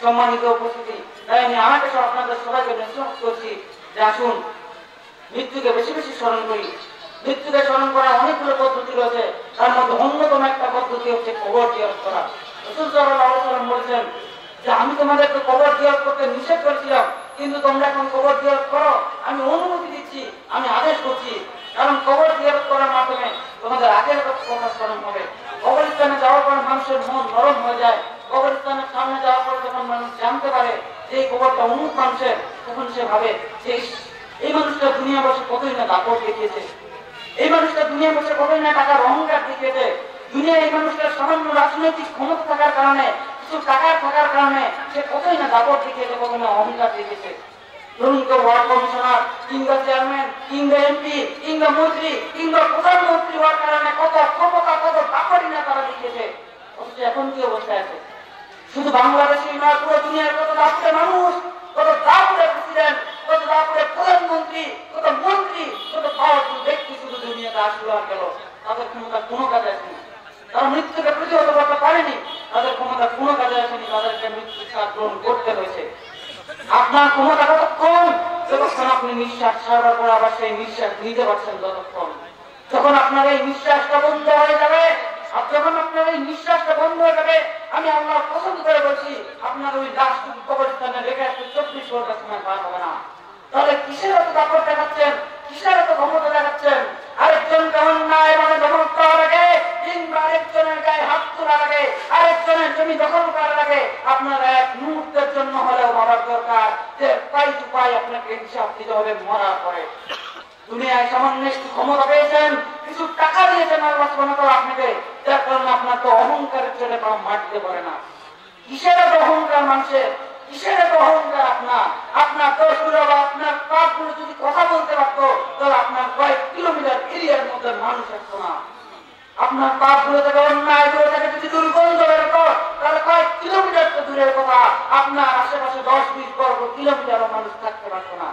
সম্মানিত উপস্থিতি, তাই আমি আমাকে আপনাদের সবাইকে অনুরোধ করছি যে আসুন মৃত্যুকে বেশি বেশি স্মরণ করি। মৃত্যুকে স্মরণ করার অনেকগুলো পদ্ধতি রয়েছে, তার মধ্যে অন্যতম একটা পদ্ধতি হচ্ছে কবর জিয়ারত করা। রাসূল সাল্লাল্লাহু আলাইহি ওয়াসাল্লাম বলেছেন যে আমি তোমাদেরকে কবর জিয়ারত করতে নিষেধ করেছিলাম, কিন্তু তোমরা এখন কবর জিয়ারত করো। আমি অনুমতি দিচ্ছি, আমি আদেশ করছি, কারণ কবর জিয়ারত করার মাধ্যমে তোমাদের আগের কথা স্মরণ হবে। কবরস্থানে যাওয়ার পর মানুষের মন নরম হয়ে যায়। কবরস্থানের সামনে যাওয়ার পর যখন মানুষ জানতে পারে যে এই কবরটা অমুক মানুষের, তখন সে ভাবে যে এই মানুষটা দুনিয়া বসে কতই না দাপট দেখিয়েছে, এই মানুষটা দুনিয়া বসে কতই না টাকার অহংকার দেখিয়েছে। দুনিয়া এই মানুষটার সামান্য রাজনৈতিক ক্ষমতা থাকার কারণে, কিছু টাকা থাকার কারণে সে কতই না দাপট দেখিয়েছে, কতই না অহংকার দেখিয়েছে। ধরুন কেউ ওয়ার্ড কমিশনার কিংবা চেয়ারম্যান কিংবা এমপি কিংবা মন্ত্রী কিংবা প্রধানমন্ত্রী হওয়ার কারণে কত ক্ষমতা কত দাপটই না তারা দেখিয়েছে। অথচ এখন কি অবস্থায় আছে? শুধু বাংলাদেশেই নয়, পুরো দুনিয়ার কত দাপটে মানুষ, কত দাপটে প্রেসিডেন্ট, কত দাপটে প্রধানমন্ত্রী, কত মন্ত্রী, কত পাওয়ারফুল ব্যক্তি শুধু দুনিয়াতে আসলো আর গেল। তাদের ক্ষমতা কোনো কাজে আসেনি, তারা মৃত্যুকে প্রতিহত করতে পারেনি, তাদের ক্ষমতা কোনো কাজে আসেনি, তাদেরকে মৃত্যুর স্বাদ গ্রহণ করতে হয়েছে। আপনার ক্ষমতা কতক্ষণ? যতক্ষণ আপনি নিঃশ্বাস ছাড়বার পর আবার সেই নিঃশ্বাস নিতে পারছেন ততক্ষণ। যখন আপনার এই নিঃশ্বাসটা বন্ধ হয়ে যাবে, যখন আপনার এই নিঃশ্বাসটা বন্ধ হয়ে যাবে, আমি আল্লাহ পছন্দ করে বলছি আপনার ওই লাশটুকু কবরস্থানে রেখে আসতে 24 ঘন্টা সময় পার হবে না। তাহলে কিসের এত দাপট দেখাচ্ছেন, কিসের এত ক্ষমতা দেখাচ্ছেন? আরেকজনকে অন্যায় মানে দখল করার আগে কিংবা আরেকজনের গায়ে হাত তোলার আগে, আরেকজনের জমি দখল করার আগে আপনার এক মুহূর্তের জন্য হলেও ভাবার দরকার যে পাই টু পাই আপনাকে হিসাব দিতে হবে মরার পরে। দুনিয়ায় সামান্য একটু ক্ষমতা পেয়েছেন, কিছু টাকা দিয়েছেন আল্লাহ সুবহানাহু ওয়া তাআলা আপনাকে, যার কারণে আপনার তো অহংকারের জন্য পাও মাটিতে পারে না। কিসের এত অহংকার মানুষের, কিসের এত অহংকার? আপনার দোষগুলো বা আপনার পাপগুলো যদি কথা বলতে পারতো তাহলে আপনার কয়েক কিলোমিটার এরিয়ার মধ্যে মানুষ আসতো না। আপনার পাপগুলো থেকে অন্যায়গুলো থেকে যদি দুর্গন্ধ বেরোতো তাহলে কয়েক কিলোমিটার তো দূরের কথা, আপনার আশেপাশে 10-20 বর্গ কিলোমিটারও মানুষ থাকতে পারতো না।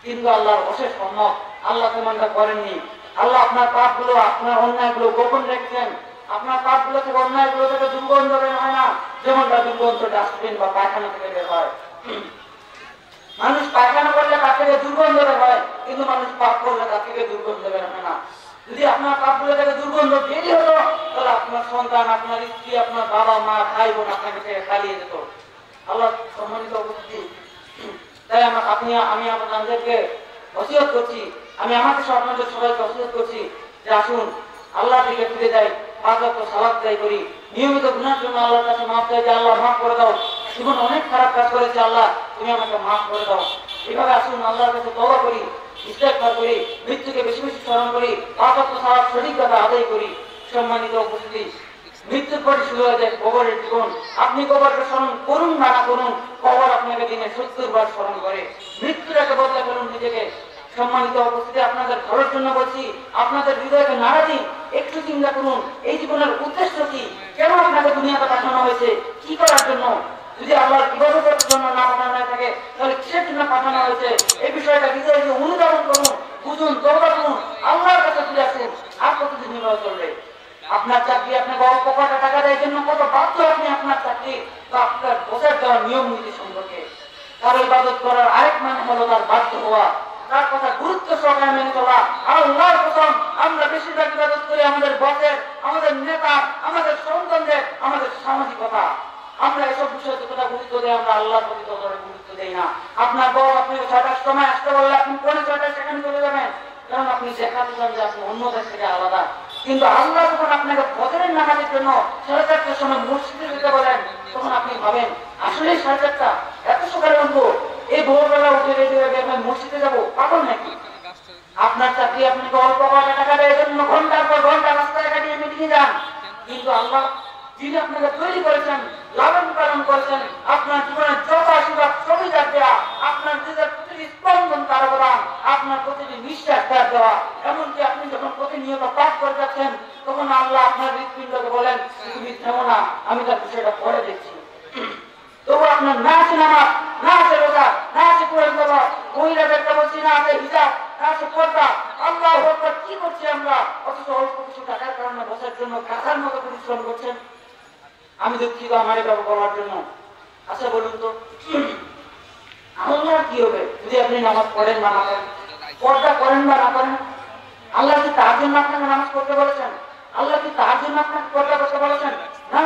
কিন্তু আল্লাহর অশেষ রহমত, আল্লাহ তেমনটা করেননি। আল্লাহ আপনার পাপগুলো, আপনার অন্যায়গুলো গোপন রেখেছেন। আপনার পাপগুলো থেকে, অন্যায়গুলো থেকে দুর্গন্ধ বের হয় না, যেমনটা দুর্গন্ধ ডাস্টবিন বা পায়খানা থেকে বের হয়। মানুষ পায়খানা করলে তার থেকে দুর্গন্ধ বের হয়, কিন্তু মানুষ পাপ করলে তার থেকে দুর্গন্ধ বের হয় না। যদি আপনার পাপগুলো থেকে দুর্গন্ধ বেরিয়ে হতো তাহলে আপনার সন্তান, আপনার স্ত্রী, আপনার বাবা মা ভাই বোন আপনাকে থেকে পালিয়ে যেত। আল্লাহ সম্মানিত উপস্থিতি, তাই আমি আপনাদেরকে ওসিয়ত করছি, আমি আমাকে আপনাদের সবাইকে ওসিয়ত করছি যে আসুন আল্লাহ থেকে ফিরে যাই, 5 ওয়াক্ত সালাত আদায় করি, নিয়মিত গুনাহের জন্য আল্লাহর কাছে মাফ চাই যে আল্লাহ মাফ করে দাও, জীবনে অনেক খারাপ কাজ করেছি, আল্লাহ তুমি আমাকে মাফ করে দাও। এভাবে আসুন আল্লাহর কাছে তওবা করি, ইস্তেগফার করি, মৃত্যুকে বেশি বেশি স্মরণ করি, 5 ওয়াক্ত সালাত সঠিকভাবে আদায় করি। সম্মানিত উপস্থিতি, মৃত্যুর পরে শুরু হয়ে যায় কবরের জীবন। আপনি কবরকে স্মরণ করুন বা না করুন, কবর আপনাকে দিনে 70 বার স্মরণ করে। মৃত্যুটাকে বদলে ফেলুন নিজেকে। সম্মানিত উপস্থিতি, আপনাদের ঘরের জন্য বলছি, আপনাদের হৃদয়কে নাড়া দিন, একটু চিন্তা করুন এই জীবনের উদ্দেশ্য কি, কেন আপনাকে দুনিয়াতে পাঠানো হয়েছে, কি করার জন্য? যদি আল্লাহর ইবাদতের জন্য না পাঠানো হয়ে থাকে তাহলে কিসের জন্য পাঠানো হয়েছে? এই বিষয়টা হৃদয়ে অনুধাবন করুন, বুঝুন, তওবা করুন, আল্লাহর কাছে ফিরে আসুন। আর কতদিন এভাবে চলবে? আপনার চাকরি আপনাকে অল্প কটা টাকা দেওয়ার জন্য কত বাধ্য আপনি আপনার চাকরি বা আপনার বসের দেওয়া নিয়ম নীতি সম্পর্কে? তার ইবাদত করার আরেক মানে হলো তার বাধ্য হওয়া, তার কথা গুরুত্ব সহকারে মেনে চলা। আল্লাহর কসম, আমরা বেশিরভাগ ইবাদত করি আমাদের বসের, আমাদের নেতা, আমাদের সন্তানদের, আমাদের সামাজিকতা। আমরা এসব বিষয়ে যতটা গুরুত্ব দেই আমরা আল্লাহর প্রতি ততটা গুরুত্ব দেই না। আপনার বড় আপনি 6টার সময় আসতে বললে আপনি পৌনে 6টায় সেখানে চলে যাবেন, কারণ আপনি দেখাতে চান যে আপনি অন্য দেশ থেকে আলাদা। কিন্তু আল্লাহ যখন আপনাকে ফজরের নামাজের জন্য 4:30টার সময় মসজিদে যেতে বলেন, তখন আপনি ভাবেন আসলে 4:30 এত সকালে উঠবো, এই ভোরবেলা উঠে রেডি হয়ে আমি মসজিদে যাবো, পাগল নাকি? আপনার চাকরি আপনাকে অল্প কটা টাকা দেয়, জন্য ঘন্টার পর ঘন্টা রাস্তায় কাটিয়ে মিটিয়ে যান। কিন্তু আল্লাহ যিনি আপনাকে তৈরি করেছেন, লালন পালন করেছেন, আপনার জীবনের যত আশীর্বাদ সবই তার দেওয়া, আপনার নিজের প্রতিটি স্পন্দন তার অবদান, আপনার প্রতিটি নিঃশ্বাস তার দেওয়া। এমনকি আপনি যখন প্রতিনিয়ত পাঠ করে যাচ্ছেন, তখন আল্লাহ আপনার হৃৎপিণ্ডকে বলেন তুমি থেমো না, আমি তার বিষয়টা পরে দেখছি। তবু আপনার না আছে নামাজ, না আছে রোজা, না আছে কোরআন পড়া, মহিলাদেরকে বলছি না আছে হিজাব, না আছে পর্দা। আল্লাহু আকবার, কি করছি আমরা? অথচ অল্প কিছু টাকার কারণে বসার জন্য কাঁথার মতো পরিশ্রম করছেন। আমি দুঃখিত আমার এটা বলার জন্য। আচ্ছা বলুন তো, আল্লাহ কি হবে যদি আপনি নামাজ পড়েন বা না করেন, পর্দা করেন বা না করেন? আল্লাহ কি তার জন্য আপনাকে নামাজ পড়তে বলেছেন? আল্লাহ কি তার জন্য আপনাকে পর্দা করতে বলেছেন? না,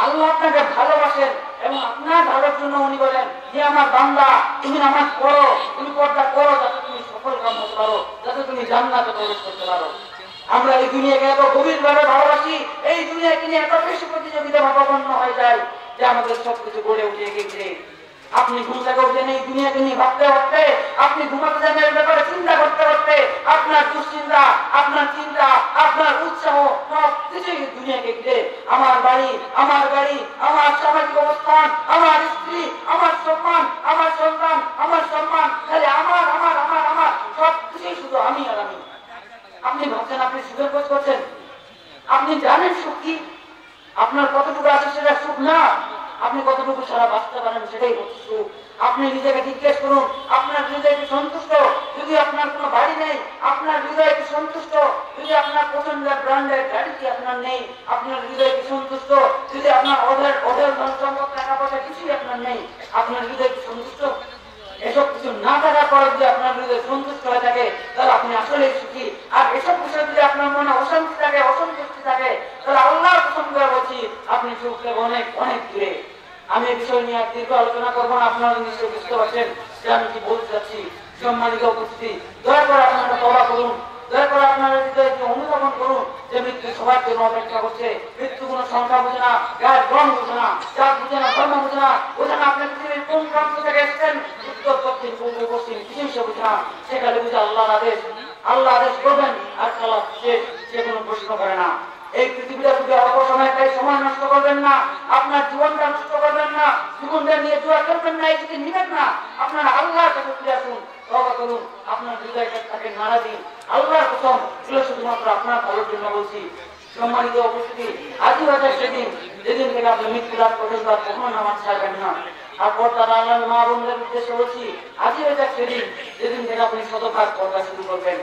আল্লাহ আপনাকে ভালোবাসেন এবং আপনার ভালোর জন্য উনি বলেন যে আমার বান্দা তুমি নামাজ পড়ো, তুমি পর্দা করো, যাতে তুমি সফল কাম হতে পারো, যাতে তুমি জান্নাতে প্রবেশ করতে পারো। আমরা এই দুনিয়াকে এত গভীরভাবে ভালোবাসি, এই দুনিয়াকে নিয়ে এত বেশি প্রতিযোগিতা ভাবাপন্ন হয়ে যায় যে আমাদের সবকিছু গড়ে উঠে গেছে। আপনি ঘুম থেকে উঠেন এই দুনিয়াকে নিয়ে ভাবতে ভাবতে, আপনি ঘুমাতে যান এর ব্যাপারে চিন্তা করতে করতে, আপনার দুশ্চিন্তা, আপনার চিন্তা, আপনার উৎসাহ সব কিছুই দুনিয়াকে ঘিরে। আমার বাড়ি, আমার গাড়ি, আমার সামাজিক অবস্থান, আমার স্ত্রী, আমার সম্মান, আমার সন্তান, আমার সম্মান, খালি আমার আমার আমার আমার সব কিছুই শুধু আমি আর আমি। আপনি ভাবছেন আপনি সুখের খোঁজ করছেন? আপনি জানেন সুখ কি? আপনার কতটুকু আছে সেটা সুখ না, আপনি কতটুকু সারা বাঁচতে পারেন সেটাই হচ্ছে সুখ। আপনি নিজেকে জিজ্ঞেস করুন, আপনার হৃদয় কি সন্তুষ্ট? যদি আপনার কোনো বাড়ি নেই, আপনার হৃদয় কি সন্তুষ্ট? যদি আপনার পছন্দের ব্র্যান্ডের গাড়ি কি আপনার নেই, আপনার হৃদয় কি সন্তুষ্ট? যদি আপনার অঢেল ধন সম্পদ টাকা পয়সা কিছুই আপনার নেই, আপনার হৃদয় কি সন্তুষ্ট? এসব কিছু না থাকার পরে যদি আপনার হৃদয় সন্তুষ্ট হয়ে থাকে, তাহলে আপনি আসলে সুখী। আর এসব বিষয়ে যদি আপনার মনে অশান্তি থাকে, অসন্তুষ্টি থাকে, তাহলে আল্লাহর কসম করে বলছি আপনি সুখ থেকে অনেক অনেক দূরে। আমি এই বিষয় নিয়ে দীর্ঘ আলোচনা করবো না, আপনারা নিশ্চয়ই বুঝতে পারছেন যে আমি কি বলতে চাচ্ছি। সম্মানিত উপস্থিতি, দয়া করে আপনারা তওবা করুন, দয়া করে আপনারা হৃদয়কে অনুধাবন করুন যে মৃত্যু সবার জন্য অপেক্ষা করছে। মৃত্যু কোনো সংখ্যা বুঝে না, গায়ের রং বুঝে না, জাত বুঝে না, ধর্ম বুঝে না, বুঝে না আপনি পৃথিবীর কোন প্রান্ত থেকে এসেছেন, উত্তর দক্ষিণ পূর্ব পশ্চিম কিছুই সে বুঝে না। সেখানে বুঝে আল্লাহর আদেশ, আল্লাহ আদেশ করবেন আর খালাস শেষ, সে কোনো প্রশ্ন করে না। এই পৃথিবীটা যদি অল্প সময় তাই সময় নষ্ট করবেন না, আপনার জীবনটা নষ্ট করবেন না, জীবনটা নিয়ে জোয়া করবেন না, এই যদি নিবেন না, আপনার আল্লাহর কাছে ফিরে আসুন, তওবা করুন, আপনার হৃদয়টা তাকে নাড়া দিন। আল্লাহর কসম ছিল শুধুমাত্র আপনার ভালোর জন্য বলছি। সম্মানিত উপস্থিতি, আজই হয়তো সেদিন যেদিন থেকে আপনি মৃত্যু লাভ পর্যন্ত আর কখনো নামাজ ছাড়বেন না। আর পর্দার আল্লাহ মা বোনদের উদ্দেশ্যে বলছি, আজই হয়তো সেদিন যেদিন থেকে আপনি শতভাগ পর্দা শুরু করবেন।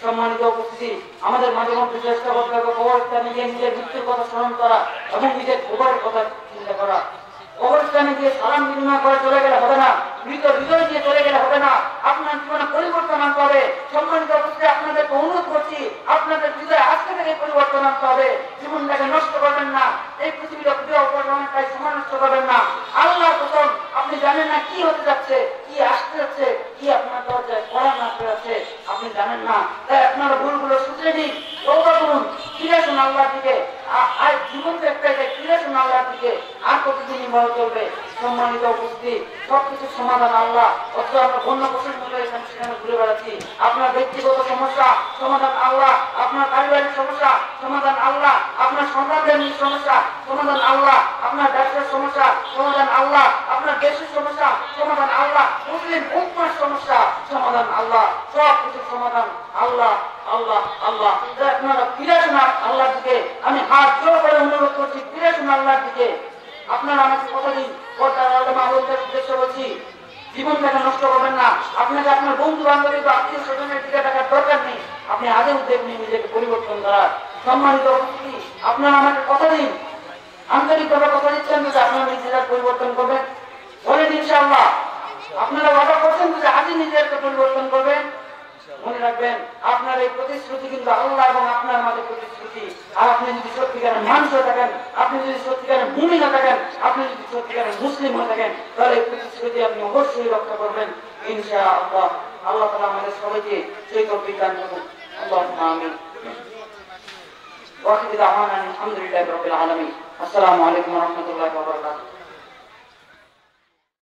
সম্মানিত উপস্থিতি, আমাদের মাঝে মধ্যে চেষ্টা করতে হবে কবরস্থানে গিয়ে নিজের মৃত্যুর কথা স্মরণ করা এবং নিজের খবরের কথা চিন্তা করা। কবরস্থানে গিয়ে সালাম বিনিময় করে চলে গেলে হবে না, মৃত হৃদয় দিয়ে চলে গেলে হবে না, আপনার জীবনে পরিবর্তন আনতে হবে। সম্মানিত উপস্থিতি, আপনাদেরকে অনুরোধ করছি আপনাদের হৃদয়ে আজকে থেকে পরিবর্তন আনতে হবে। জীবনটাকে নষ্ট করবেন না, এই পৃথিবীটা প্রিয় তাই সময় নষ্ট করবেন না। আল্লাহর কসম, আপনি জানেন না কি হতে যাচ্ছে, কি আসতে যাচ্ছে, কি আপনার দরজায় কড়া নাড়তে যাচ্ছে, আপনি জানেন না। তাই আপনার ভুলগুলো শুধরে নিন, তওবা করুন, ফিরে আসুন আল্লাহর দিকে। আর জীবন তো একটাই, ফিরে আসুন আল্লাহর দিকে। আর কতদিনই ভালো চলবে? সম্মানিত উপস্থিতি, সবকিছুর সমাধান আল্লাহ। অথচ আমরা অন্য প্রশ্ন মূল্য এখানে সেখানে ঘুরে বেড়াচ্ছি। আপনার ব্যক্তিগত সমস্যা সমাধান আল্লাহ, আপনার পারিবারিক সমস্যা সমাধান আল্লাহ, আপনার সন্তানদের নিয়ে সমস্যা সমাধান আল্লাহ, আপনার ব্যবসার সমস্যা সমাধান আল্লাহ, আপনার দেশের সমস্যা সমাধান আল্লাহ, মুসলিম উম্মার সমস্যা সমাধান আল্লাহ। সব কিছুর সমাধান আল্লাহ আল্লাহ আল্লাহ। আপনারা ফিরে আসুন আল্লাহর দিকে। আমি হাত জোর করে অনুরোধ করছি, ফিরে আসুন আল্লাহর দিকে। আপনারা আমাকে কথা দিন, পর্দার আলেম আলেমদের উদ্দেশ্যে বলছি, জীবনটাকে নষ্ট করবেন না। আপনাকে আপনার বন্ধু বান্ধবী বা আত্মীয় স্বজনের দিকে দেখার দরকার নেই, আপনি আগে উদ্যোগ নিয়ে নিজেকে পরিবর্তন করার। সম্মানিত উপস্থিতি, আপনারা আমাকে কথা দিন, আন্তরিকভাবে কথা দিচ্ছেন যে আপনারা নিজেরা পরিবর্তন করবেন, বলেন ইনশাআল্লাহ। আপনারা ওয়াদা করছেন যে আজই নিজেদেরকে পরিবর্তন করবেন। মনে রাখবেন, আপনার এই প্রতিশ্রুতি কিন্তু আল্লাহ এবং আপনার মাঝে প্রতিশ্রুতি। আর আপনি যদি সত্যিকারের মানুষ হয়ে থাকেন, আপনি যদি সত্যিকারের মুমিন হয়ে থাকেন, আপনি যদি সত্যিকারের মুসলিম হয়ে থাকেন তাহলে এই প্রতিশ্রুতি আপনি অবশ্যই রক্ষা করবেন ইনশাআল্লাহ। আল্লাহ তাআলা আমাদের সবাইকে সেই তৌফিক দান করুন। আল্লাহুম্মা আমিন। ওয়া আখিরু দাওয়ানা আলহামদুলিল্লাহি রাব্বিল আলামিন। আসসালামু আলাইকুম ওয়া রাহমাতুল্লাহি ওয়া বারাকাতুহু।